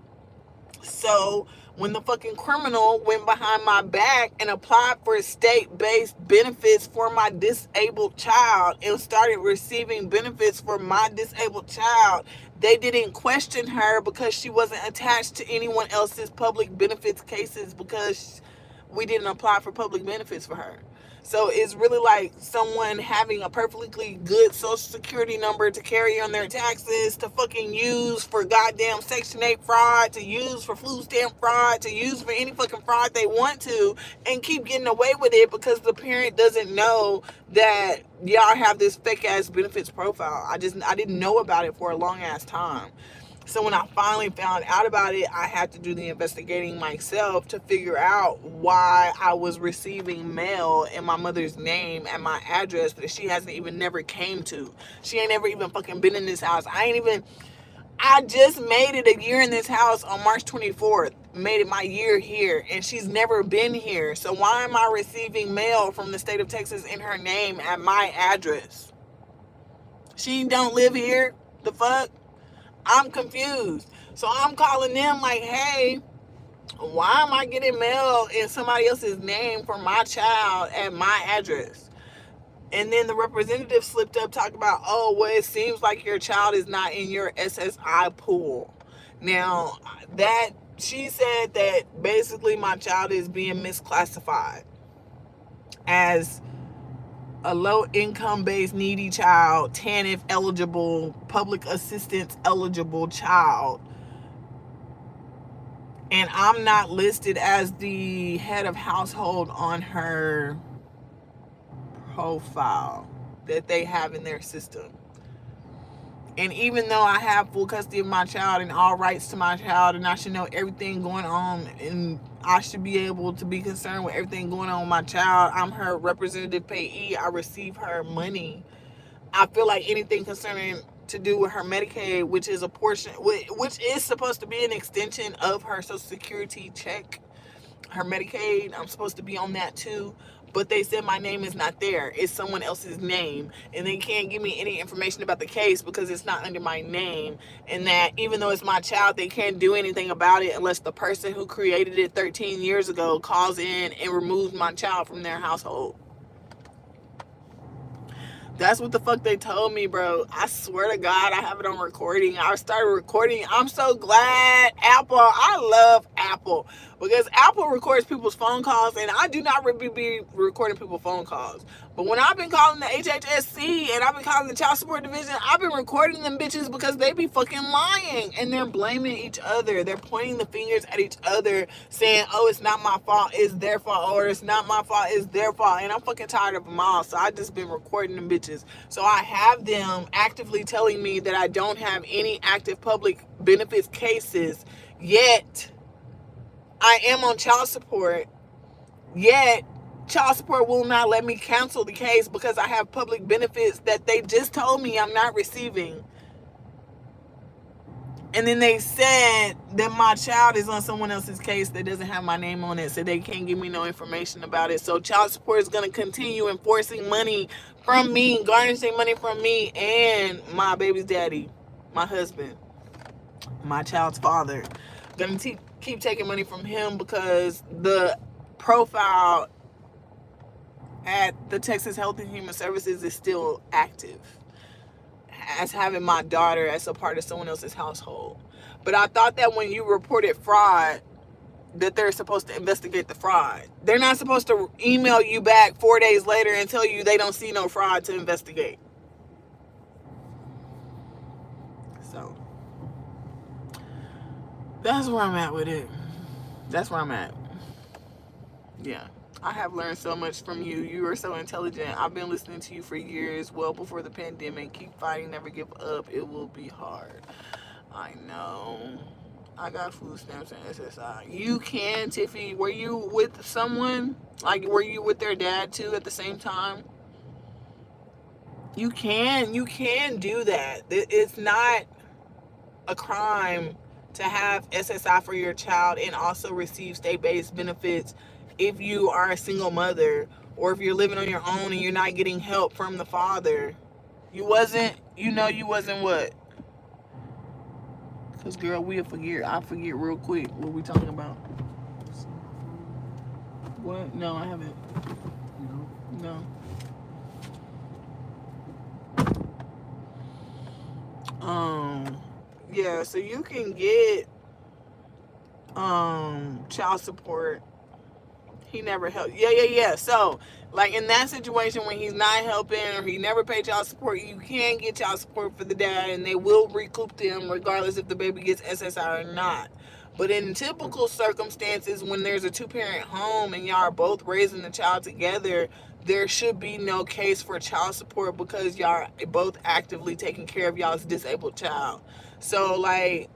So when the fucking criminal went behind my back and applied for state-based benefits for my disabled child and started receiving benefits for my disabled child, they didn't question her because she wasn't attached to anyone else's public benefits cases, because we didn't apply for public benefits for her. So it's really like someone having a perfectly good Social Security number to carry on their taxes, to fucking use for goddamn Section 8 fraud, to use for food stamp fraud, to use for any fucking fraud they want to, and keep getting away with it because the parent doesn't know that y'all have this fake ass benefits profile. I didn't know about it for a long ass time. So when I finally found out about it, I had to do the investigating myself to figure out why I was receiving mail in my mother's name at my address that she hasn't even never came to. She ain't never even fucking been in this house. I just made it a year in this house on March 24th. Made it my year here, and she's never been here. So why am I receiving mail from the state of Texas in her name at my address? She don't live here. The fuck? I'm confused. So I'm calling them like, hey, why am I getting mail in somebody else's name for my child at my address? And then the representative slipped up talking about, oh, well, it seems like your child is not in your SSI pool. Now, she said that basically my child is being misclassified as a low-income based needy child, TANF eligible, public assistance eligible child. And I'm not listed as the head of household on her profile that they have in their system. And even though I have full custody of my child and all rights to my child, and I should know everything going on, and I should be able to be concerned with everything going on with my child, I'm her representative payee. I receive her money. I feel like anything concerning to do with her Medicaid, which is a portion, which is supposed to be an extension of her Social Security check, her Medicaid, I'm supposed to be on that too. but they said my name is not there. It's someone else's name. And they can't give me any information about the case because it's not under my name. And that even though it's my child, they can't do anything about it unless the person who created it 13 years ago calls in and removes my child from their household. That's what the fuck they told me, bro. I swear to God, I have it on recording. I started recording. I'm so glad Apple. I love Apple because Apple records people's phone calls, and I do not really be recording people's phone calls. But when I've been calling the HHSC and I've been calling the Child Support Division, I've been recording them bitches because they be fucking lying and they're blaming each other. They're pointing the fingers at each other, saying, "Oh, it's not my fault, it's their fault," or "It's not my fault, it's their fault." And I'm fucking tired of them all. So I just been recording them bitches. So I have them actively telling me that I don't have any active public benefits cases, yet I am on child support, yet child support will not let me cancel the case because I have public benefits that they just told me I'm not receiving. And then they said that my child is on someone else's case that doesn't have my name on it, so they can't give me no information about it. So child support is going to continue enforcing money from me, garnishing money from me and my baby's daddy, my husband, my child's father. Going to keep taking money from him because the profile at the Texas Health and Human Services is still active as having my daughter as a part of someone else's household. But I thought that when you reported fraud, that they're supposed to investigate the fraud. They're not supposed to email you back 4 days later and tell you they don't see no fraud to investigate. So that's where I'm at with it. That's where I'm at. Yeah. I have learned so much from you. You are so intelligent. I've been listening to you for years, well before the pandemic. Keep fighting, never give up. It will be hard. I know. I got food stamps and SSI. You can, Tiffy. Were you with someone? Like, were you with their dad too at the same time? You can do that. It's not a crime to have SSI for your child and also receive state-based benefits if you are a single mother or if you're living on your own and you're not getting help from the father. You wasn't what? Because, girl, we'll forget. I forget real quick what we talking about. What? No, I haven't. No. Yeah, so you can get child support. He never helped. Yeah. So, like in that situation when he's not helping or he never paid child support, you can get child support for the dad and they will recoup them regardless if the baby gets SSI or not. But in typical circumstances, when there's a two-parent home and y'all are both raising the child together, there should be no case for child support because y'all are both actively taking care of y'all's disabled child. So, like,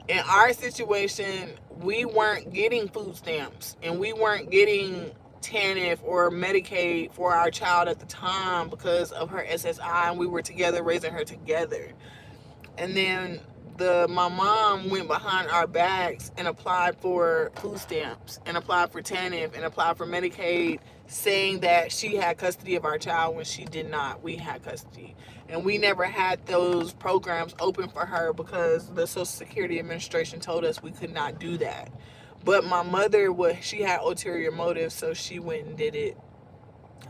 in our situation, we weren't getting food stamps and we weren't getting TANF or Medicaid for our child at the time because of her SSI, and we were together raising her together. And then my mom went behind our backs and applied for food stamps and applied for TANF and applied for Medicaid, saying that she had custody of our child when she did not. We had custody. And we never had those programs open for her because the Social Security Administration told us we could not do that. But my mother, she had ulterior motives, so she went and did it.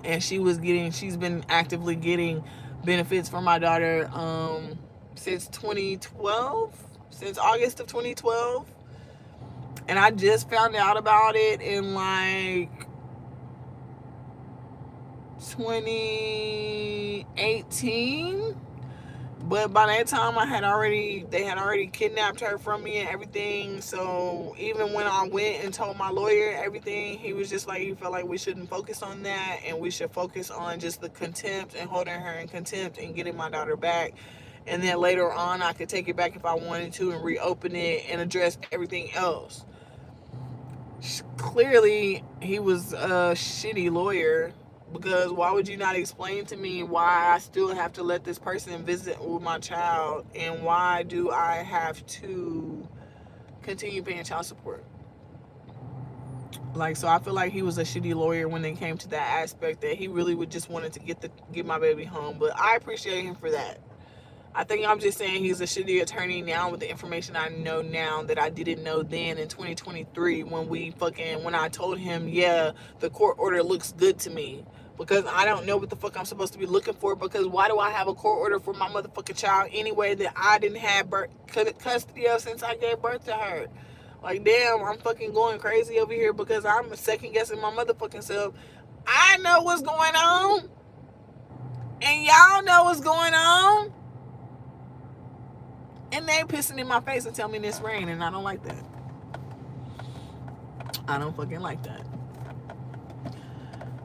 And she's been actively getting benefits for my daughter since 2012, since August of 2012. And I just found out about it in like 2018. But by that time they had already kidnapped her from me and everything. So even when I went and told my lawyer everything, he was just like, he felt like we shouldn't focus on that and we should focus on just the contempt and holding her in contempt and getting my daughter back. And then later on I could take it back if I wanted to and reopen it and address everything else. Clearly he was a shitty lawyer. Because why would you not explain to me why I still have to let this person visit with my child, and why do I have to continue paying child support? Like, so I feel like he was a shitty lawyer when it came to that aspect, that he really would just wanted to get my baby home. But I appreciate him for that. I think I'm just saying he's a shitty attorney now with the information I know now that I didn't know then in 2023 when I told him, yeah, the court order looks good to me. Because I don't know what the fuck I'm supposed to be looking for, because why do I have a court order for my motherfucking child anyway that I didn't have custody of since I gave birth to her? Like, damn, I'm fucking going crazy over here because I'm second guessing my motherfucking self. I know what's going on. And y'all know what's going on. And they pissing in my face and tell me it's rain, and I don't like that. I don't fucking like that.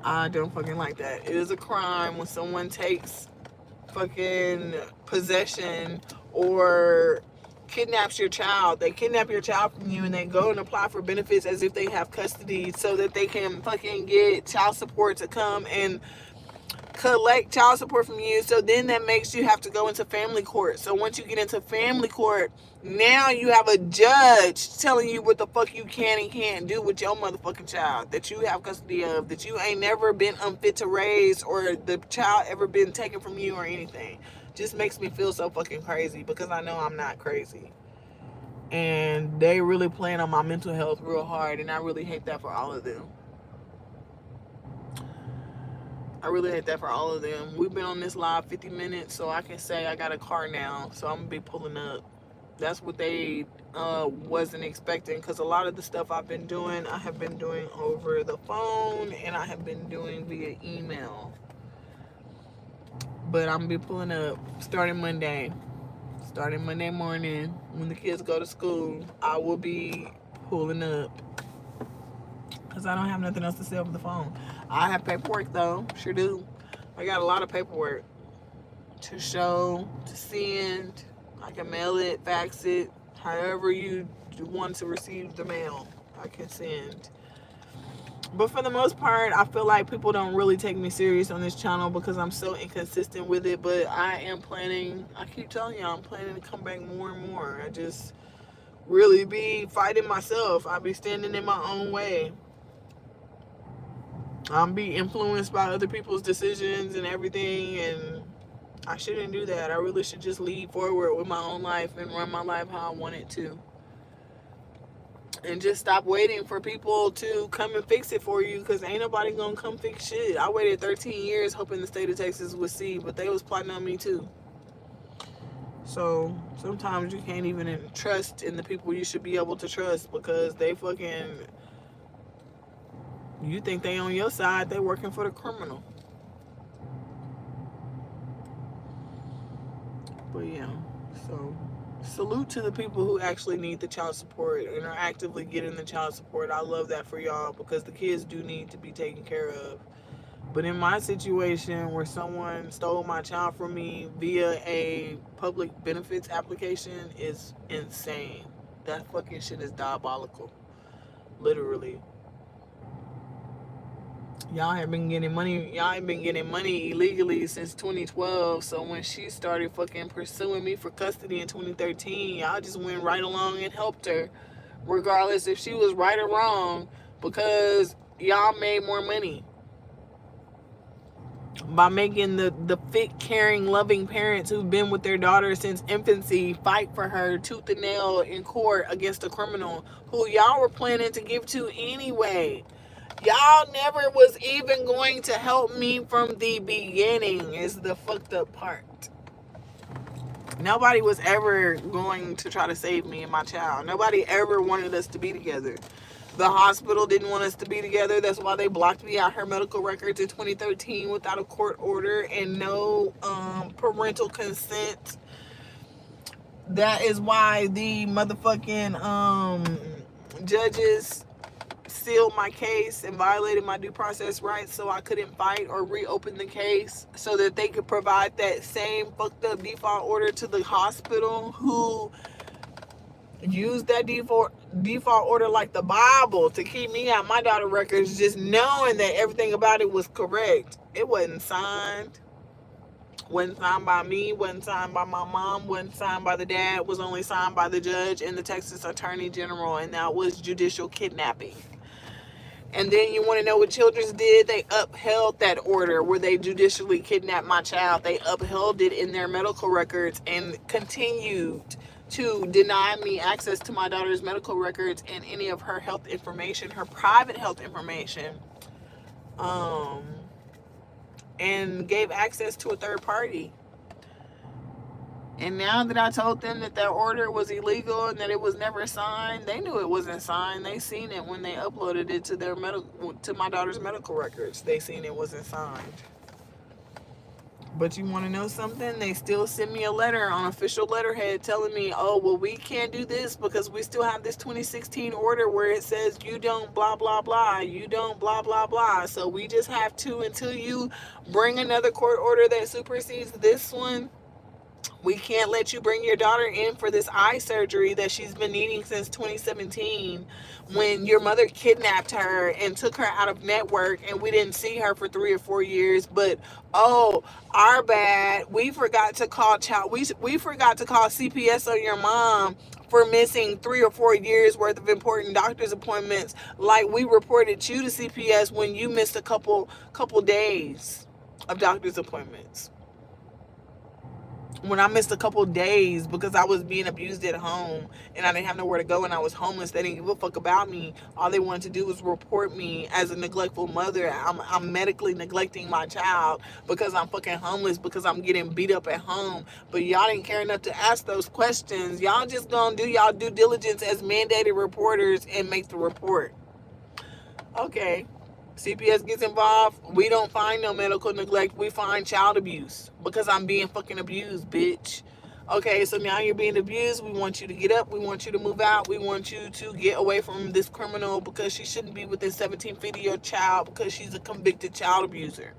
I don't fucking like that. It is a crime when someone takes fucking possession or kidnaps your child. They kidnap your child from you and they go and apply for benefits as if they have custody so that they can fucking get child support to come and collect child support from you. So then that makes you have to go into family court. So once you get into family court, now you have a judge telling you what the fuck you can and can't do with your motherfucking child that you have custody of, that you ain't never been unfit to raise, or the child ever been taken from you or anything. Just makes me feel so fucking crazy because I know I'm not crazy. And they really playing on my mental health real hard, and I really hate that for all of them. I really hate that for all of them. We've been on this live 50 minutes, so I can say I got a car now, so I'm going to be pulling up. That's what they wasn't expecting, because a lot of the stuff I've been doing, I have been doing over the phone, and I have been doing via email. But I'm going to be pulling up starting Monday. Starting Monday morning, when the kids go to school, I will be pulling up. Because I don't have nothing else to say over the phone. I have paperwork though, sure do. I got a lot of paperwork to show, to send. I can mail it, fax it, however you want to receive the mail, I can send. But for the most part, I feel like people don't really take me serious on this channel because I'm so inconsistent with it. But I am planning, I keep telling y'all, I'm planning to come back more and more. I just really be fighting myself. I be standing in my own way. I'm be influenced by other people's decisions and everything, and I shouldn't do that. I really should just lead forward with my own life and run my life how I want it to. And just stop waiting for people to come and fix it for you, because ain't nobody gonna come fix shit. I waited 13 years hoping the state of Texas would see, but they was plotting on me too. So sometimes you can't even trust in the people you should be able to trust, because they fucking... You think they on your side, they working for the criminal. But yeah, so salute to the people who actually need the child support and are actively getting the child support. I love that for y'all, because the kids do need to be taken care of. But in my situation where someone stole my child from me via a public benefits application is insane. That fucking shit is diabolical. Literally. Y'all have been getting money. Y'all ain't been getting money illegally since 2012. So when she started fucking pursuing me for custody in 2013, y'all just went right along and helped her, regardless if she was right or wrong, because y'all made more money by making the fit, caring, loving parents who've been with their daughter since infancy fight for her tooth and nail in court against a criminal who y'all were planning to give to anyway. Y'all never was even going to help me from the beginning, is the fucked up part. Nobody was ever going to try to save me and my child. Nobody ever wanted us to be together. The hospital didn't want us to be together. That's why they blocked me out her medical records in 2013 without a court order and no parental consent. That is why the motherfucking judges sealed my case and violated my due process rights, so I couldn't fight or reopen the case, so that they could provide that same fucked up default order to the hospital, who used that default order like the Bible to keep me out my daughter records, just knowing that everything about it was correct. It wasn't signed. Wasn't signed by me, wasn't signed by my mom, wasn't signed by the dad, was only signed by the judge and the Texas Attorney General, and that was judicial kidnapping. And then you want to know what Children's did? They upheld that order where they judicially kidnapped my child. They upheld it in their medical records and continued to deny me access to my daughter's medical records and any of her health information, her private health information, um, and gave access to a third party. And now that I told them that that order was illegal and that it was never signed, they knew it wasn't signed. They seen it when they uploaded it to their to my daughter's medical records. They seen it wasn't signed. But you want to know something? They still send me a letter on official letterhead telling me, oh, well, we can't do this because we still have this 2016 order where it says you don't blah, blah, blah. You don't blah, blah, blah. So we just have to, until you bring another court order that supersedes this one, we can't let you bring your daughter in for this eye surgery that she's been needing since 2017 when your mother kidnapped her and took her out of network and we didn't see her for 3 or 4 years. But, oh, our bad. We forgot to call we forgot to call CPS on your mom for missing 3 or 4 years worth of important doctor's appointments, like we reported you to CPS when you missed a couple days of doctor's appointments. When I missed a couple days because I was being abused at home and I didn't have nowhere to go and I was homeless, they didn't give a fuck about me. All they wanted to do was report me as a neglectful mother. I'm medically neglecting my child because I'm fucking homeless, because I'm getting beat up at home. But y'all didn't care enough to ask those questions. Y'all just gonna do y'all due diligence as mandated reporters and make the report. Okay. CPS gets involved. We don't find no medical neglect. We find child abuse because I'm being fucking abused, bitch. Okay, so now you're being abused. We want you to get up. We want you to move out. We want you to get away from this criminal because she shouldn't be with this 17-year-old child because she's a convicted child abuser.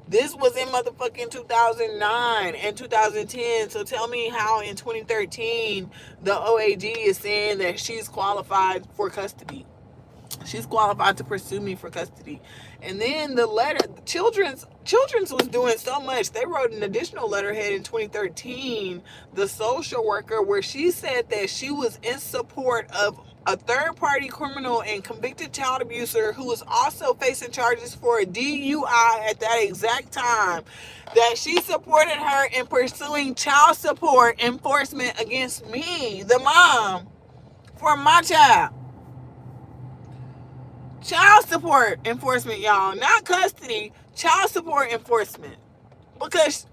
This was in motherfucking 2009 and 2010. So tell me how in 2013 the OAG is saying that she's qualified for custody. She's qualified to pursue me for custody. And then the letter, Children's was doing so much. They wrote an additional letterhead in 2013, the social worker, where she said that she was in support of a third-party criminal and convicted child abuser who was also facing charges for a DUI at that exact time, that she supported her in pursuing child support enforcement against me, the mom, for my child. Child support enforcement, y'all, not custody. Child support enforcement, because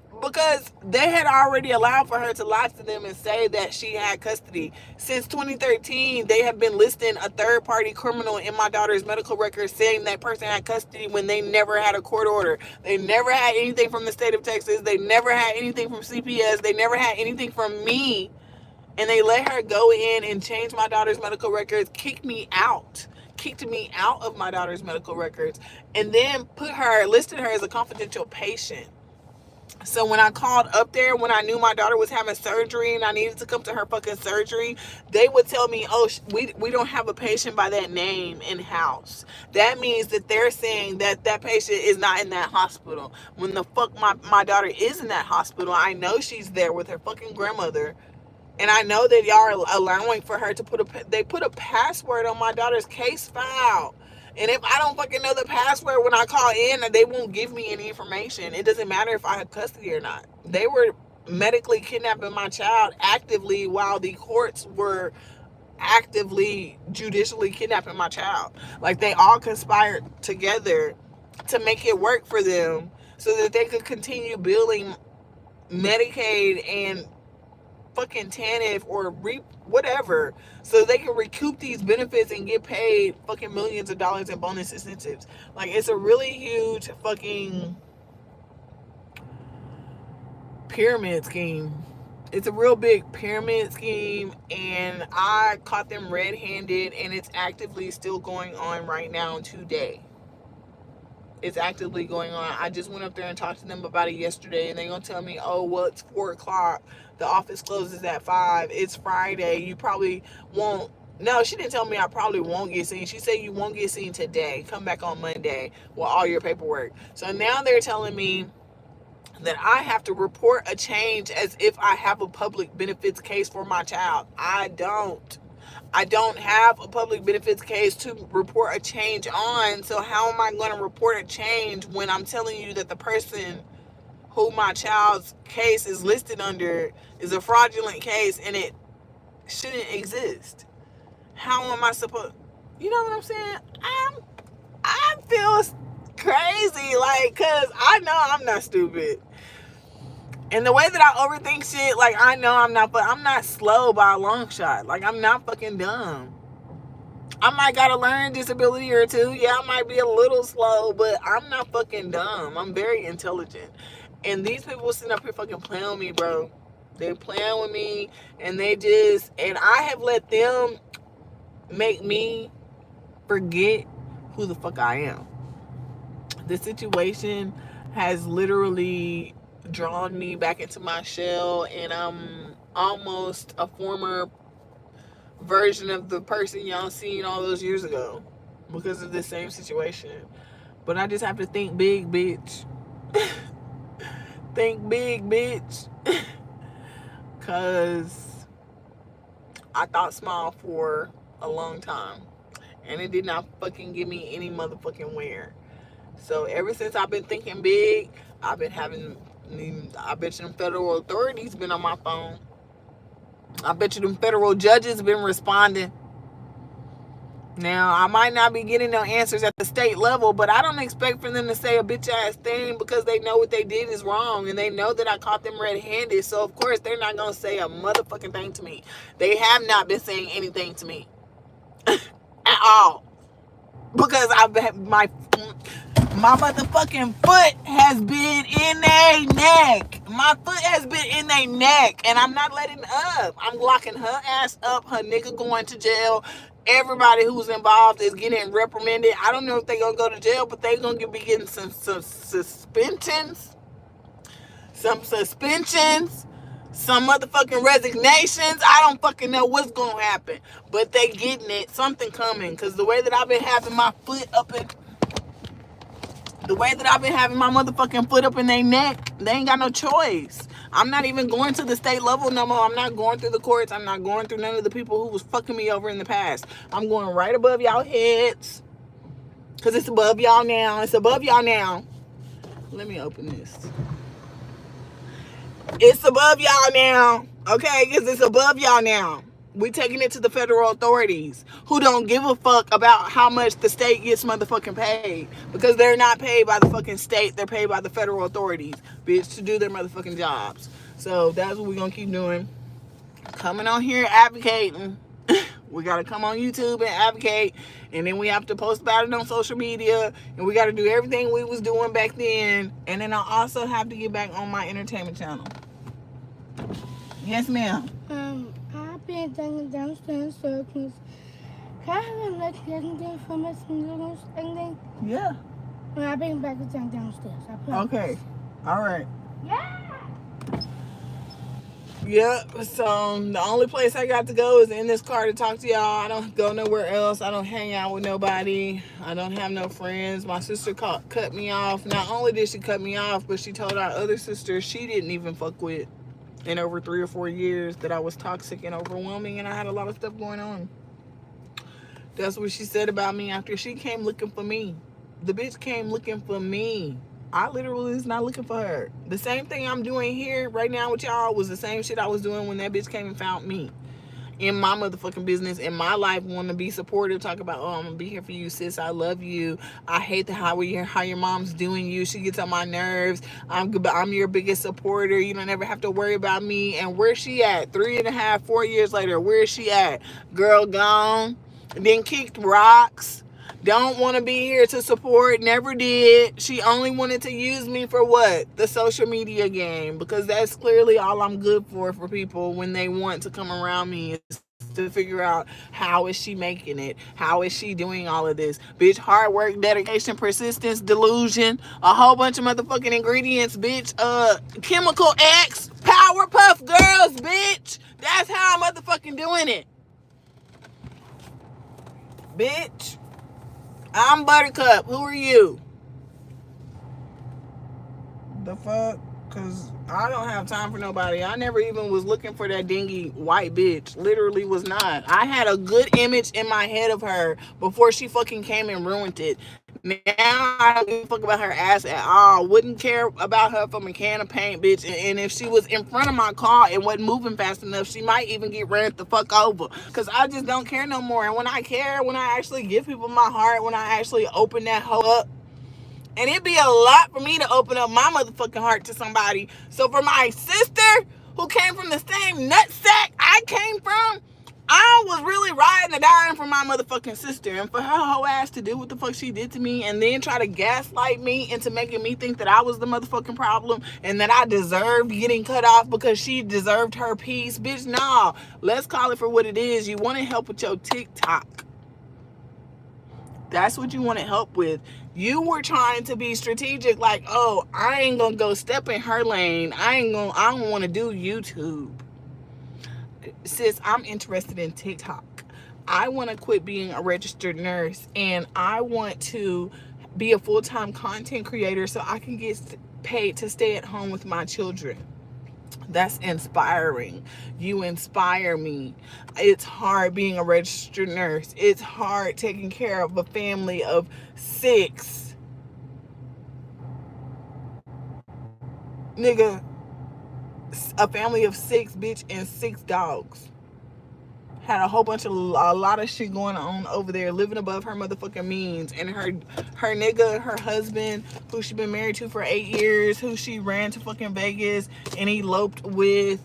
they had already allowed for her to lie to them and say that she had custody. Since 2013, they have been listing a third-party criminal in my daughter's medical records saying that person had custody when they never had a court order. They never had anything from the state of Texas. They never had anything from CPS. They never had anything from me. And they let her go in and change my daughter's medical records, kicked me out of my daughter's medical records, and then listed her as a confidential patient. So when I called up there, when I knew my daughter was having surgery and I needed to come to her fucking surgery, they would tell me, oh, we don't have a patient by that name in-house. That means that they're saying that that patient is not in that hospital. When the fuck my daughter is in that hospital, I know she's there with her fucking grandmother. And I know that y'all are allowing for her to put a password on my daughter's case file. And if I don't fucking know the password when I call in, they won't give me any information. It doesn't matter if I have custody or not. They were medically kidnapping my child actively while the courts were actively judicially kidnapping my child. Like, they all conspired together to make it work for them so that they could continue billing Medicaid and fucking TANF or REAP, whatever, so they can recoup these benefits and get paid fucking millions of dollars in bonus incentives. Like, it's a really huge fucking pyramid scheme. It's a real big pyramid scheme, and I caught them red-handed, and it's actively still going on right now today. It's actively going on. I just went up there and talked to them about it yesterday, and they're going to tell me, oh, well, it's 4 o'clock. The office closes at 5. It's Friday. You probably won't. No, she didn't tell me I probably won't get seen. She said you won't get seen today. Come back on Monday with all your paperwork. So now they're telling me that I have to report a change as if I have a public benefits case for my child. I don't. I don't have a public benefits case to report a change on. So how am I going to report a change when I'm telling you that the person who my child's case is listed under is a fraudulent case and it shouldn't exist? How am I supposed? You know what I'm saying? I feel crazy, like, cause I know I'm not stupid. And the way that I overthink shit, like, I know I'm not slow by a long shot. Like, I'm not fucking dumb. I might got a learning disability or two. Yeah, I might be a little slow, but I'm not fucking dumb. I'm very intelligent. And these people sitting up here fucking playing with me, bro. They're playing with me, and and I have let them make me forget who the fuck I am. The situation has literally drawn me back into my shell, and I'm almost a former version of the person y'all seen all those years ago because of this same situation. But I just have to think big, bitch. Think big, bitch. Cause I thought small for a long time, and it did not fucking give me any motherfucking where. So ever since I've been thinking big, I bet you them federal authorities been on my phone. I bet you them federal judges been responding. Now, I might not be getting no answers at the state level, but I don't expect for them to say a bitch ass thing because they know what they did is wrong and they know that I caught them red-handed. So, of course, they're not going to say a motherfucking thing to me. They have not been saying anything to me at all because my motherfucking foot has been in their neck. My foot has been in their neck, and I'm not letting up. I'm locking her ass up, her nigga going to jail. Everybody who's involved is getting reprimanded. I don't know if they gonna go to jail, but they gonna be getting some suspensions, some motherfucking resignations. I don't fucking know what's gonna happen, but they getting it. Something coming, because the way that I've been having my foot up in my motherfucking foot up in their neck, they ain't got no choice. I'm not even going to the state level no more. I'm not going through the courts. I'm not going through none of the people who was fucking me over in the past. I'm going right above y'all heads. Because it's above y'all now. It's above y'all now. Let me open this. It's above y'all now. Okay? Because it's above y'all now. We taking it to the federal authorities who don't give a fuck about how much the state gets motherfucking paid, because they're not paid by the fucking state. They're paid by the federal authorities, bitch, to do their motherfucking jobs. So that's what we're gonna keep doing. Coming on here advocating. We gotta come on YouTube and advocate, and then we have to post about it on social media, and we gotta do everything we was doing back then. And then I also have to get back on my entertainment channel. Yes, ma'am. I've been thinking downstairs, so can I have a legendary from us thing? Yeah. Well, I'll bring back the thing downstairs. I promise. Okay. All right. Yeah. Yep. So the only place I got to go is in this car to talk to y'all. I don't go nowhere else. I don't hang out with nobody. I don't have no friends. My sister cut me off. Not only did she cut me off, but she told our other sister she didn't even fuck with in over 3 or 4 years, that I was toxic and overwhelming and I had a lot of stuff going on. That's what she said about me after she came looking for me. The bitch came looking for me. I literally was not looking for her. The same thing I'm doing here right now with y'all was the same shit I was doing when that bitch came and found me. In my motherfucking business, in my life, want to be supportive, talk about, oh, I'm gonna be here for you, sis, I love you, I hate how your mom's doing you, she gets on my nerves, I'm your biggest supporter, you don't ever have to worry about me. And where's she at? 3.5, 4 years later, where is she at? Girl gone, then kicked rocks, don't want to be here to support, never did. She only wanted to use me for what? The social media game, because that's clearly all I'm good for people when they want to come around me, is to figure out how is she making it, how is she doing all of this. Bitch, hard work, dedication, persistence, delusion, a whole bunch of motherfucking ingredients, bitch. Chemical X, Powerpuff Girls, bitch. That's how I'm motherfucking doing it, bitch. I'm Buttercup. Who are you? The fuck? Cause I don't have time for nobody. I never even was looking for that dingy white bitch. Literally was not. I had a good image in my head of her before she fucking came and ruined it. Now I don't give a fuck about her ass at all. Wouldn't care about her from a can of paint, bitch. And if she was in front of my car and wasn't moving fast enough, she might even get ran the fuck over. Cause I just don't care no more. And when I care, when I actually give people my heart, when I actually open that hoe up, and it'd be a lot for me to open up my motherfucking heart to somebody. So for my sister, who came from the same nutsack I came from, I was really riding and dying for my motherfucking sister. And for her whole ass to do what the fuck she did to me and then try to gaslight me into making me think that I was the motherfucking problem and that I deserved getting cut off because she deserved her peace. Bitch, nah. Let's call it for what it is. You want to help with your TikTok. That's what you want to help with. You were trying to be strategic, like, oh, I ain't gonna go step in her lane. I don't want to do YouTube. Sis, I'm interested in TikTok. I want to quit being a registered nurse and I want to be a full-time content creator so I can get paid to stay at home with my children. That's inspiring. You inspire me. It's hard being a registered nurse. It's hard taking care of a family of 6. Nigga, a family of 6, bitch, and 6 dogs. Had a lot of shit going on over there, living above her motherfucking means. And her nigga, her husband, who she been married to for 8 years, who she ran to fucking Vegas and eloped with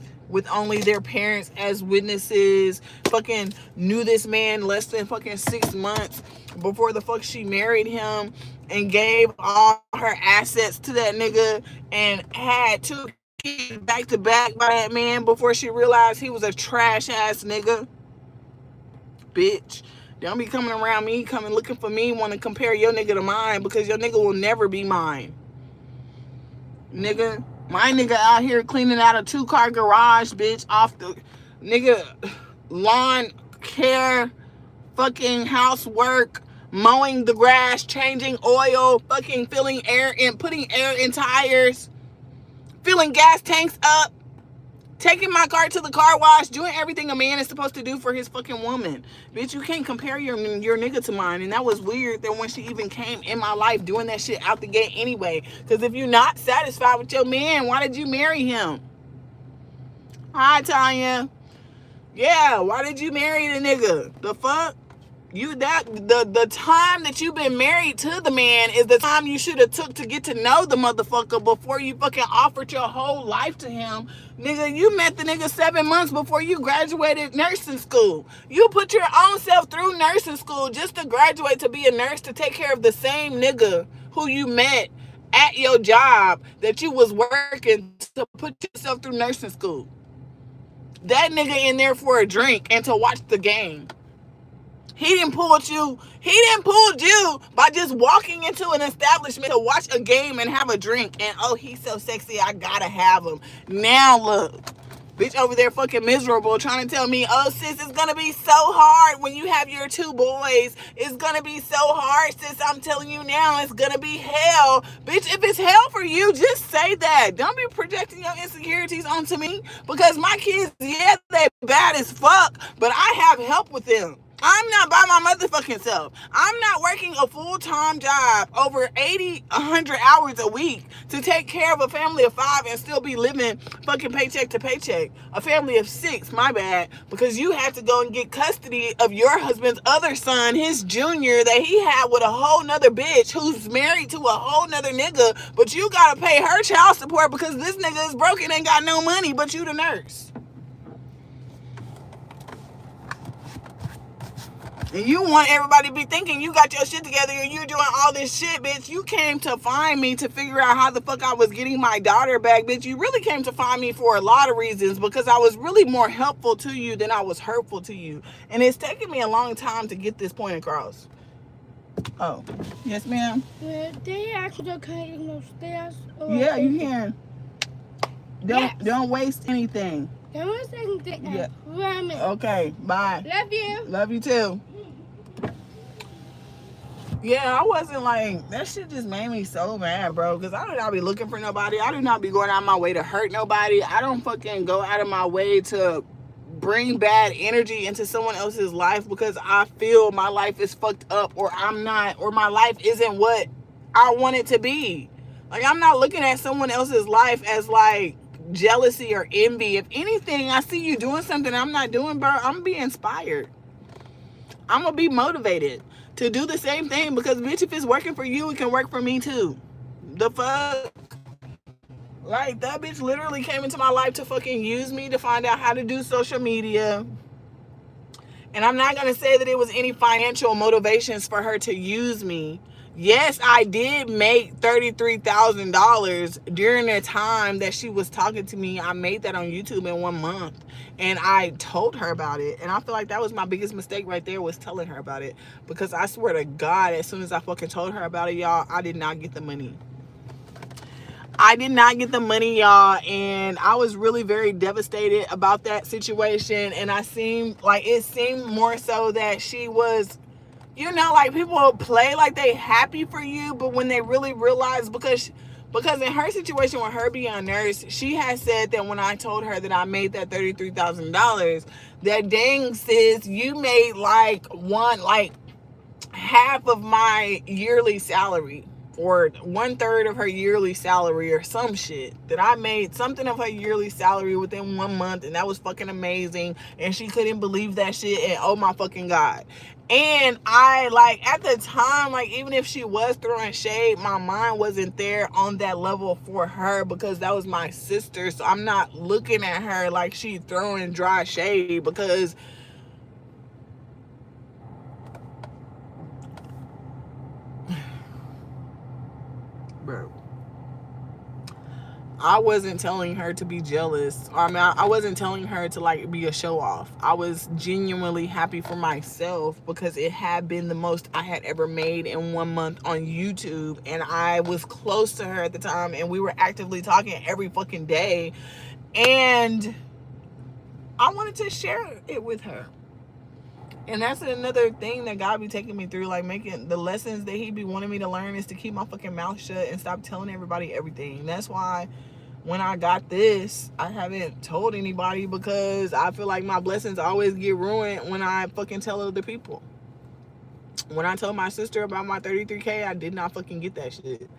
only their parents as witnesses, fucking knew this man less than fucking 6 months before the fuck she married him, and gave all her assets to that nigga, and had 2 kids back to back by that man before she realized he was a trash ass nigga. Bitch, don't be coming around me, coming looking for me, want to compare your nigga to mine, because your nigga will never be mine. Nigga, my nigga out here cleaning out a 2-car garage, bitch, off the nigga lawn care, fucking housework, mowing the grass, changing oil, fucking filling air in, putting air in tires, filling gas tanks up, taking my car to the car wash, doing everything a man is supposed to do for his fucking woman. Bitch, you can't compare your nigga to mine. And that was weird that when she even came in my life doing that shit out the gate anyway. Because if you're not satisfied with your man, why did you marry him? Hi, Tanya. Yeah, why did you marry the nigga? The fuck? The time that you've been married to the man is the time you should have took to get to know the motherfucker before you fucking offered your whole life to him. Nigga, you met the nigga 7 months before you graduated nursing school. You put your own self through nursing school just to graduate to be a nurse, to take care of the same nigga who you met at your job that you was working to put yourself through nursing school. That nigga in there for a drink and to watch the game. He didn't pull you by just walking into an establishment to watch a game and have a drink. And, oh, he's so sexy, I gotta have him. Now look, bitch over there fucking miserable trying to tell me, oh, sis, it's gonna be so hard when you have your 2 boys. It's gonna be so hard, sis. I'm telling you now, it's gonna be hell. Bitch, if it's hell for you, just say that. Don't be projecting your insecurities onto me. Because my kids, yeah, they bad as fuck, but I have help with them. I'm not by my motherfucking self. I'm not working a full-time job over 80, 100 hours a week to take care of a family of 5 and still be living fucking paycheck to paycheck. A family of 6, my bad, because you had to go and get custody of your husband's other son, his junior, that he had with a whole nother bitch who's married to a whole nother nigga, but you gotta pay her child support because this nigga is broke and ain't got no money, but you the nurse. And you want everybody to be thinking you got your shit together and you're doing all this shit, bitch. You came to find me to figure out how the fuck I was getting my daughter back, bitch. You really came to find me for a lot of reasons, because I was really more helpful to you than I was hurtful to you. And it's taken me a long time to get this point across. Oh, yes, ma'am? They actually can you go stairs? Yeah, you can. Don't waste anything. Don't waste anything. Yeah. Promise. Okay, bye. Love you. Love you too. Yeah, I wasn't like, that shit just made me so mad, bro. Because I do not be looking for nobody. I do not be going out of my way to hurt nobody. I don't fucking go out of my way to bring bad energy into someone else's life because I feel my life is fucked up, or I'm not, or my life isn't what I want it to be. Like, I'm not looking at someone else's life as like jealousy or envy. If anything, I see you doing something I'm not doing, bro, I'm gonna be inspired. I'm gonna be motivated to do the same thing because, bitch, if it's working for you, it can work for me too. The fuck? Like, that bitch literally came into my life to fucking use me to find out how to do social media. And I'm not gonna say that it was any financial motivations for her to use me. Yes, I did make $33,000 during the time that she was talking to me. I made that on YouTube in 1 month. And I told her about it. And I feel like that was my biggest mistake right there, was telling her about it. Because I swear to God, as soon as I fucking told her about it, y'all, I did not get the money. I did not get the money, y'all, and I was really very devastated about that situation. And it seemed more so that she was, like, people play like they happy for you, but when they really realize, because in her situation with her being a nurse, she had said that when I told her that I made that $33,000, that, dang, sis, you made like half of my yearly salary, or 1/3 of her yearly salary, or some shit. That I made something of her yearly salary within 1 month, and that was fucking amazing. And she couldn't believe that shit, and oh my fucking God. And I, like, at the time, like, even if she was throwing shade, my mind wasn't there on that level for her, because that was my sister. So I'm not looking at her like she throwing dry shade, because bro, I wasn't telling her to be jealous. I mean, I wasn't telling her to, like, be a show off. I was genuinely happy for myself, because it had been the most I had ever made in 1 month on YouTube. And I was close to her at the time, and we were actively talking every fucking day. And I wanted to share it with her. And that's another thing that God be taking me through, like, making the lessons that he be wanting me to learn, is to keep my fucking mouth shut and stop telling everybody everything. That's why when I got this, I haven't told anybody, because I feel like my blessings always get ruined when I fucking tell other people. When I told my sister about my 33K, I did not fucking get that shit.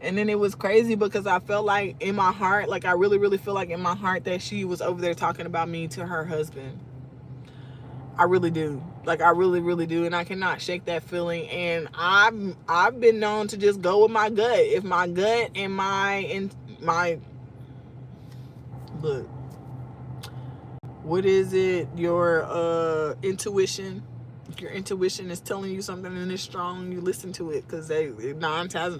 And then it was crazy, because I felt like in my heart, like, I really, really feel like in my heart that she was over there talking about me to her husband. I really do. Like, I really, really do. And I cannot shake that feeling. And I've been known to just go with my gut. If my gut and my look, what is it? Your intuition. If your intuition is telling you something and it's strong, you listen to it, because they nine times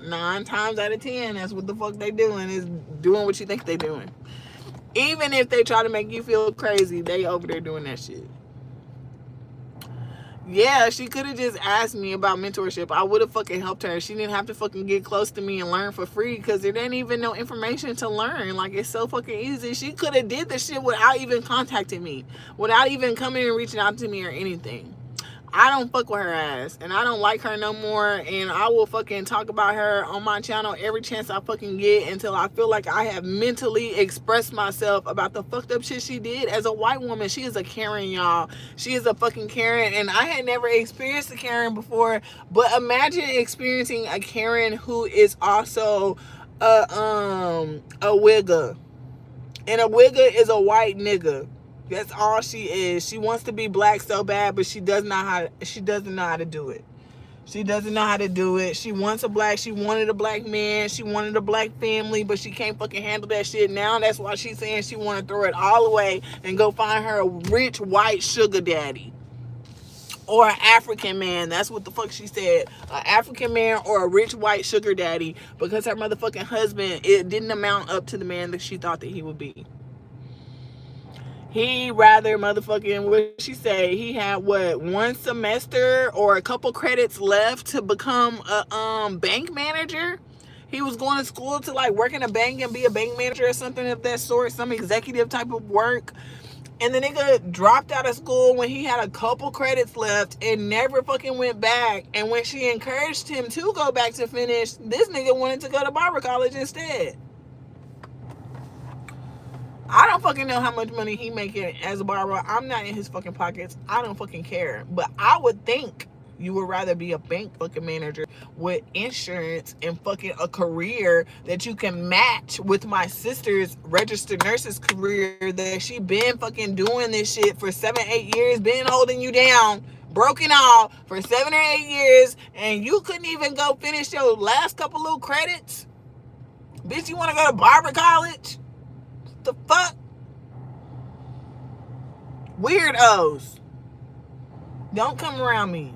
out of 10, that's what the fuck they doing, is doing what you think they doing. Even if they try to make you feel crazy, they over there doing that shit. Yeah, she could have just asked me about mentorship. I would have fucking helped her. She didn't have to fucking get close to me and learn for free, because there ain't even no information to learn. Like, it's so fucking easy. She could have did the shit without even contacting me, without even coming and reaching out to me or anything. I don't fuck with her ass, and I don't like her no more, and I will fucking talk about her on my channel every chance I fucking get, until I feel like I have mentally expressed myself about the fucked up shit she did as a white woman. She is a Karen, y'all. She is a fucking Karen, and I had never experienced a Karen before, but imagine experiencing a Karen who is also a wigger. And a wigger is a white nigga. That's all she is. She wants to be black so bad, but she doesn't know how to do it. She doesn't know how to do it. She wanted a black man. She wanted a black family, but she can't fucking handle that shit now. That's why she's saying she want to throw it all away and go find her a rich white sugar daddy. Or an African man. That's what the fuck she said. An African man or a rich white sugar daddy, because her motherfucking husband, it didn't amount up to the man that she thought that he would be. He rather motherfucking, what she say, he had what, 1 semester or a couple credits left to become a bank manager. He was going to school to, like, work in a bank and be a bank manager or something of that sort, some executive type of work. And the nigga dropped out of school when he had a couple credits left and never fucking went back. And when she encouraged him to go back to finish, this nigga wanted to go to barber college instead. I don't fucking know how much money he making as a barber. I'm not in his fucking pockets. I don't fucking care. But I would think you would rather be a bank fucking manager with insurance and fucking a career that you can match with my sister's registered nurse's career that she been fucking doing this shit for 7-8 years, been holding you down, broken all for 7 or 8 years, and you couldn't even go finish your last couple little credits. Bitch, you want to go to barber college? The fuck? Weirdos. Don't come around me.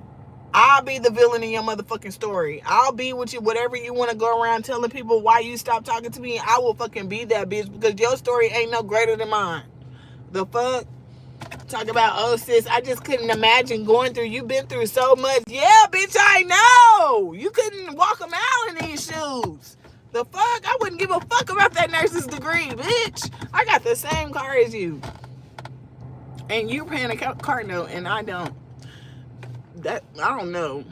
I'll be the villain in your motherfucking story. I'll be with you, whatever you want to go around telling people why you stopped talking to me. I will fucking be that bitch because your story ain't no greater than mine. The fuck? Talk about, oh sis, I just couldn't imagine going through. You've been through so much. Yeah, bitch, I know. You couldn't walk a mile in these shoes. The fuck? I wouldn't give a fuck about that nurse's degree, bitch. I got the same car as you. And you paying a car note and I don't. That, I don't know.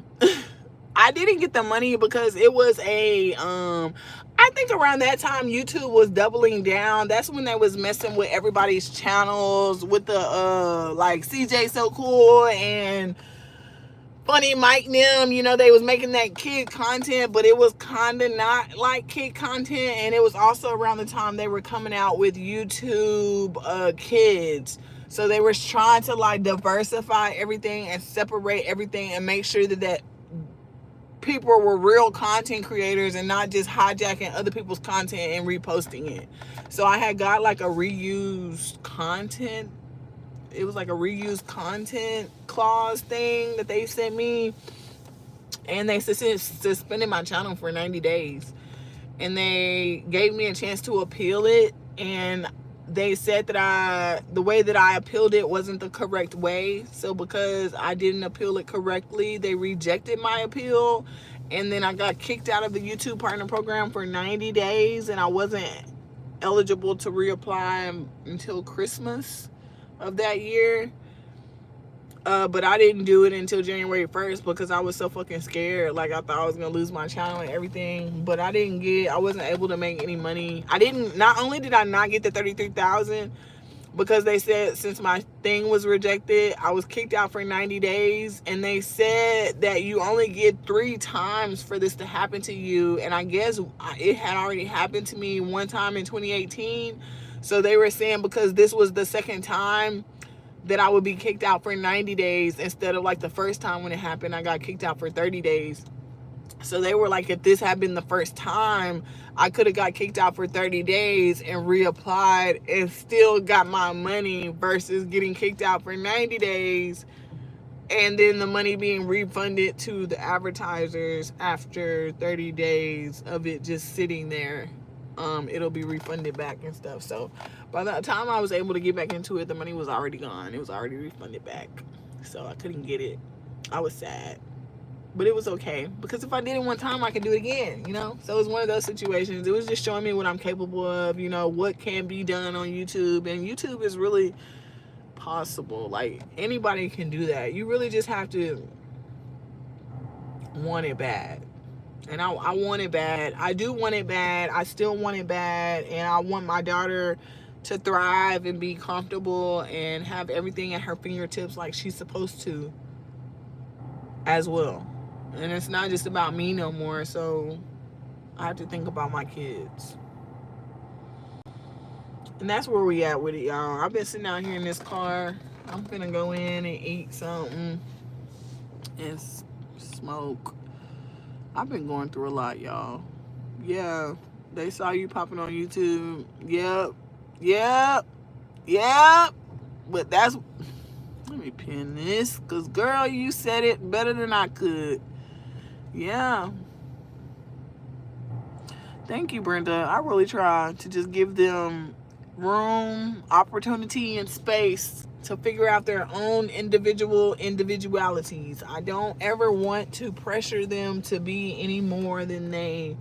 I didn't get the money because it was a I think around that time YouTube was doubling down. That's when they was messing with everybody's channels with the like CJ So Cool and Funny Mike them. You know, they was making that kid content, but it was kind of not like kid content. And it was also around the time they were coming out with YouTube Kids. So they were trying to like diversify everything and separate everything and make sure that people were real content creators and not just hijacking other people's content and reposting it. So I had got like a reused content. It was like a reused content clause thing that they sent me. And they suspended my channel for 90 days. And they gave me a chance to appeal it. And they said that the way that I appealed it wasn't the correct way. So because I didn't appeal it correctly, they rejected my appeal. And then I got kicked out of the YouTube Partner Program for 90 days. And I wasn't eligible to reapply until Christmas of that year. But I didn't do it until January 1st because I was so fucking scared. Like I thought I was gonna lose my channel and everything. But I wasn't able to make any money. Not only did I not get the $33,000 because they said since my thing was rejected, I was kicked out for 90 days. And they said that you only get 3 times for this to happen to you. And I guess it had already happened to me one time in 2018. So they were saying because this was the second time that I would be kicked out for 90 days instead of like the first time when it happened, I got kicked out for 30 days. So they were like, if this had been the first time, I could have got kicked out for 30 days and reapplied and still got my money versus getting kicked out for 90 days and then the money being refunded to the advertisers after 30 days of it just sitting there. It'll be refunded back and stuff. So by the time I was able to get back into it, the money was already gone. It was already refunded back. So I couldn't get it. I was sad. But it was okay. Because if I did it one time, I could do it again, you know? So it was one of those situations. It was just showing me what I'm capable of, you know, what can be done on YouTube. And YouTube is really possible. Like, anybody can do that. You really just have to want it bad. And I want it bad. I do want it bad. I still want it bad. And I want my daughter to thrive and be comfortable and have everything at her fingertips like she's supposed to as well. And it's not just about me no more. So I have to think about my kids. And that's where we at with it, y'all. I've been sitting out here in this car. I'm finna go in and eat something and smoke. I've been going through a lot, y'all. Yeah, they saw you popping on YouTube. Yep. But that's, let me pin this, because girl, you said it better than I could. Yeah. Thank you, Brenda. I really try to just give them room, opportunity, and space to figure out their own individualities. I don't ever want to pressure them to be any more than they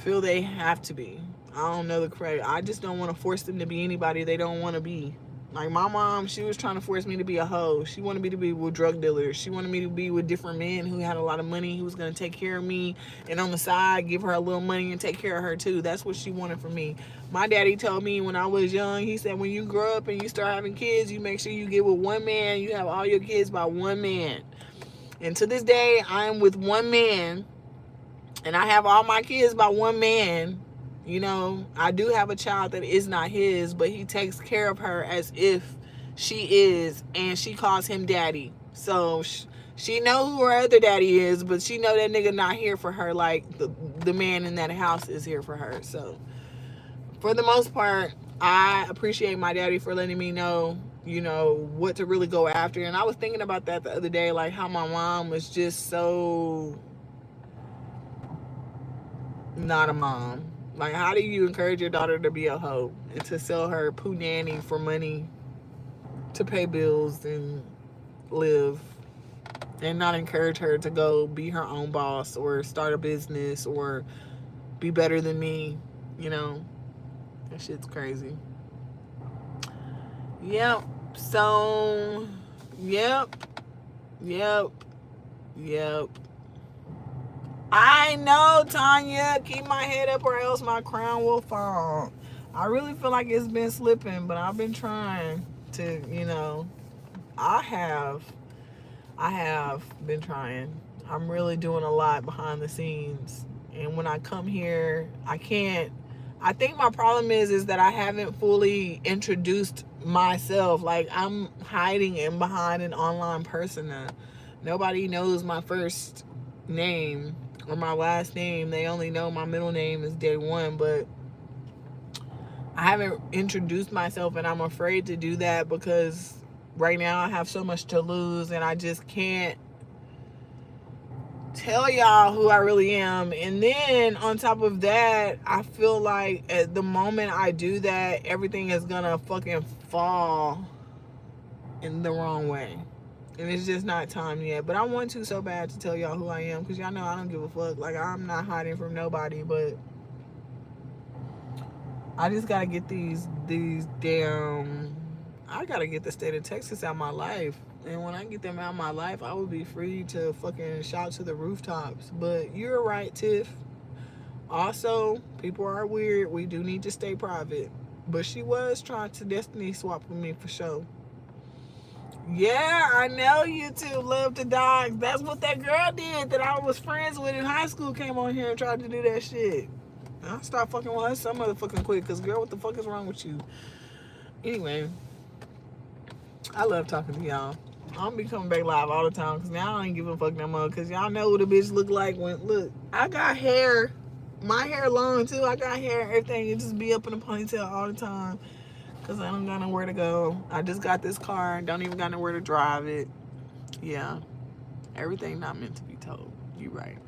feel they have to be. I don't know the correct. I just don't want to force them to be anybody they don't want to be. Like my mom, she was trying to force me to be a hoe. She wanted me to be with drug dealers. She wanted me to be with different men who had a lot of money, who was going to take care of me, and on the side give her a little money and take care of her too. That's what she wanted from me. My daddy told me when I was young, he said when you grow up and you start having kids, you make sure you get with one man. You have all your kids by one man. And to this day, I am with one man, and I have all my kids by one man. You know, I do have a child that is not his, but he takes care of her as if she is, and she calls him daddy. So she know who her other daddy is, but she know that nigga not here for her like the man in that house is here for her. So for the most part, I appreciate my daddy for letting me know, you know, what to really go after. And I was thinking about that the other day, like how my mom was just so not a mom. Like, how do you encourage your daughter to be a hoe and to sell her poo nanny for money to pay bills and live, and not encourage her to go be her own boss or start a business or be better than me? You know, that shit's crazy. Yep. So, yep. I know, Tanya. Keep my head up or else my crown will fall. I really feel like it's been slipping, but I've been trying to, you know, I have been trying. I'm really doing a lot behind the scenes. And when I come here, I can't. I think my problem is that I haven't fully introduced myself. Like, I'm hiding in behind an online persona. Nobody knows my first name or my last name. They only know my middle name is Day One, but I haven't introduced myself, and I'm afraid to do that because right now I have so much to lose, and I just can't tell y'all who I really am. And then on top of that, I feel like at the moment I do that, everything is gonna fucking fall in the wrong way. And it's just not time yet. But I want to so bad to tell y'all who I am, because y'all know I don't give a fuck. Like, I'm not hiding from nobody, but I just gotta get these damn, I gotta get the state of Texas out of my life. And when I get them out of my life, I will be free to fucking shout to the rooftops. But you're right, Tiff. Also, people are weird. We do need to stay private. But she was trying to destiny swap with me for sure. Yeah, I know YouTube love the dogs. That's what that girl did that I was friends with in high school, came on here and tried to do that shit. I'll stop fucking with her some motherfucking quick, because girl, what the fuck is wrong with you? Anyway, I love talking to y'all. I'm be coming back live all the time, because now I ain't giving a fuck no more, because y'all know what a bitch look like when, look, I got hair. My hair long too. I got hair and everything. It just be up in a ponytail all the time, because I don't got nowhere to go. I just got this car. Don't even got nowhere to drive it. Yeah. Everything not meant to be told. You right.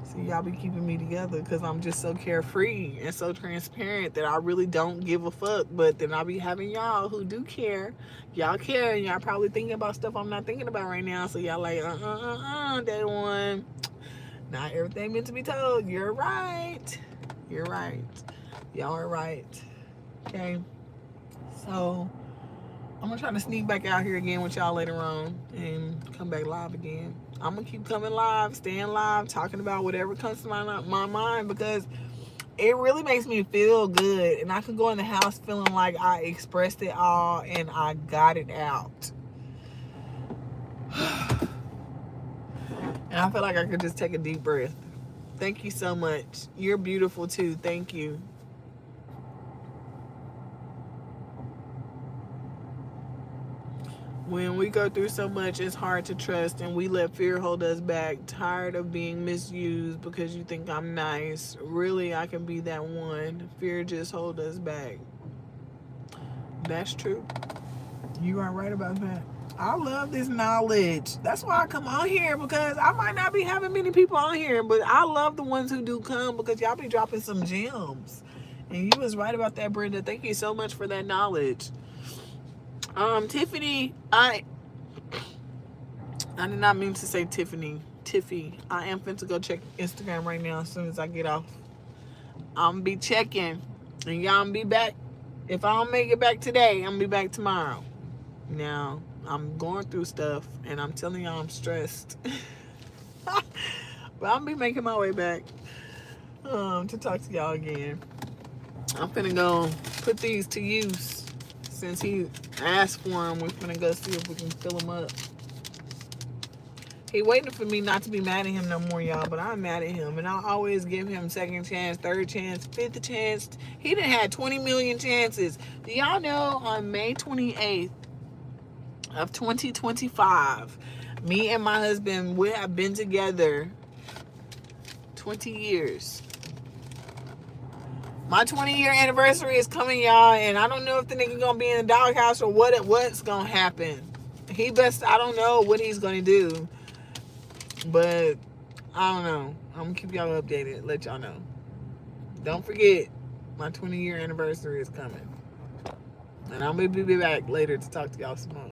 See, y'all be keeping me together because I'm just so carefree and so transparent that I really don't give a fuck. But then I'll be having y'all who do care. Y'all care, and y'all probably thinking about stuff I'm not thinking about right now. So y'all like, Day One. Not everything meant to be told. You're right. You're right. Y'all are right. Okay. So I'm gonna try to sneak back out here again with y'all later on and come back live again. I'm gonna keep coming live, staying live, talking about whatever comes to my mind, because it really makes me feel good, and I can go in the house feeling like I expressed it all and I got it out. And I feel like I could just take a deep breath. Thank you so much. You're beautiful too. Thank you. When we go through so much, it's hard to trust, and we let fear hold us back. Tired of being misused because you think I'm nice. Really, I can be that one. Fear just hold us back. That's true. You are right about that. I love this knowledge. That's why I come on here, because I might not be having many people on here, but I love the ones who do come, because y'all be dropping some gems. And you was right about that, Brenda. Thank you so much for that knowledge. Tiffany, I did not mean to say Tiffany. Tiffy. I am finna go check Instagram right now as soon as I get off I'm be checking, and y'all be back. If I don't make it back today, I'm gonna be back tomorrow. Now I'm going through stuff, and I'm telling y'all I'm stressed. But I'm be making my way back to talk to y'all again. I'm finna go put these to use. Since he asked for them, we're finna go see if we can fill them up. He waiting for me not to be mad at him no more, y'all, but I'm mad at him. And I'll always give him second chance, third chance, fifth chance. He done had 20 million chances. Do y'all know on May 28th of 2025, me and my husband, we have been together 20 years. My 20-year anniversary is coming, y'all, and I don't know if the nigga gonna be in the doghouse or what's gonna happen. I don't know what he's gonna do, but I don't know. I'm gonna keep y'all updated, let y'all know. Don't forget, my 20-year anniversary is coming, and I'm gonna be back later to talk to y'all some more.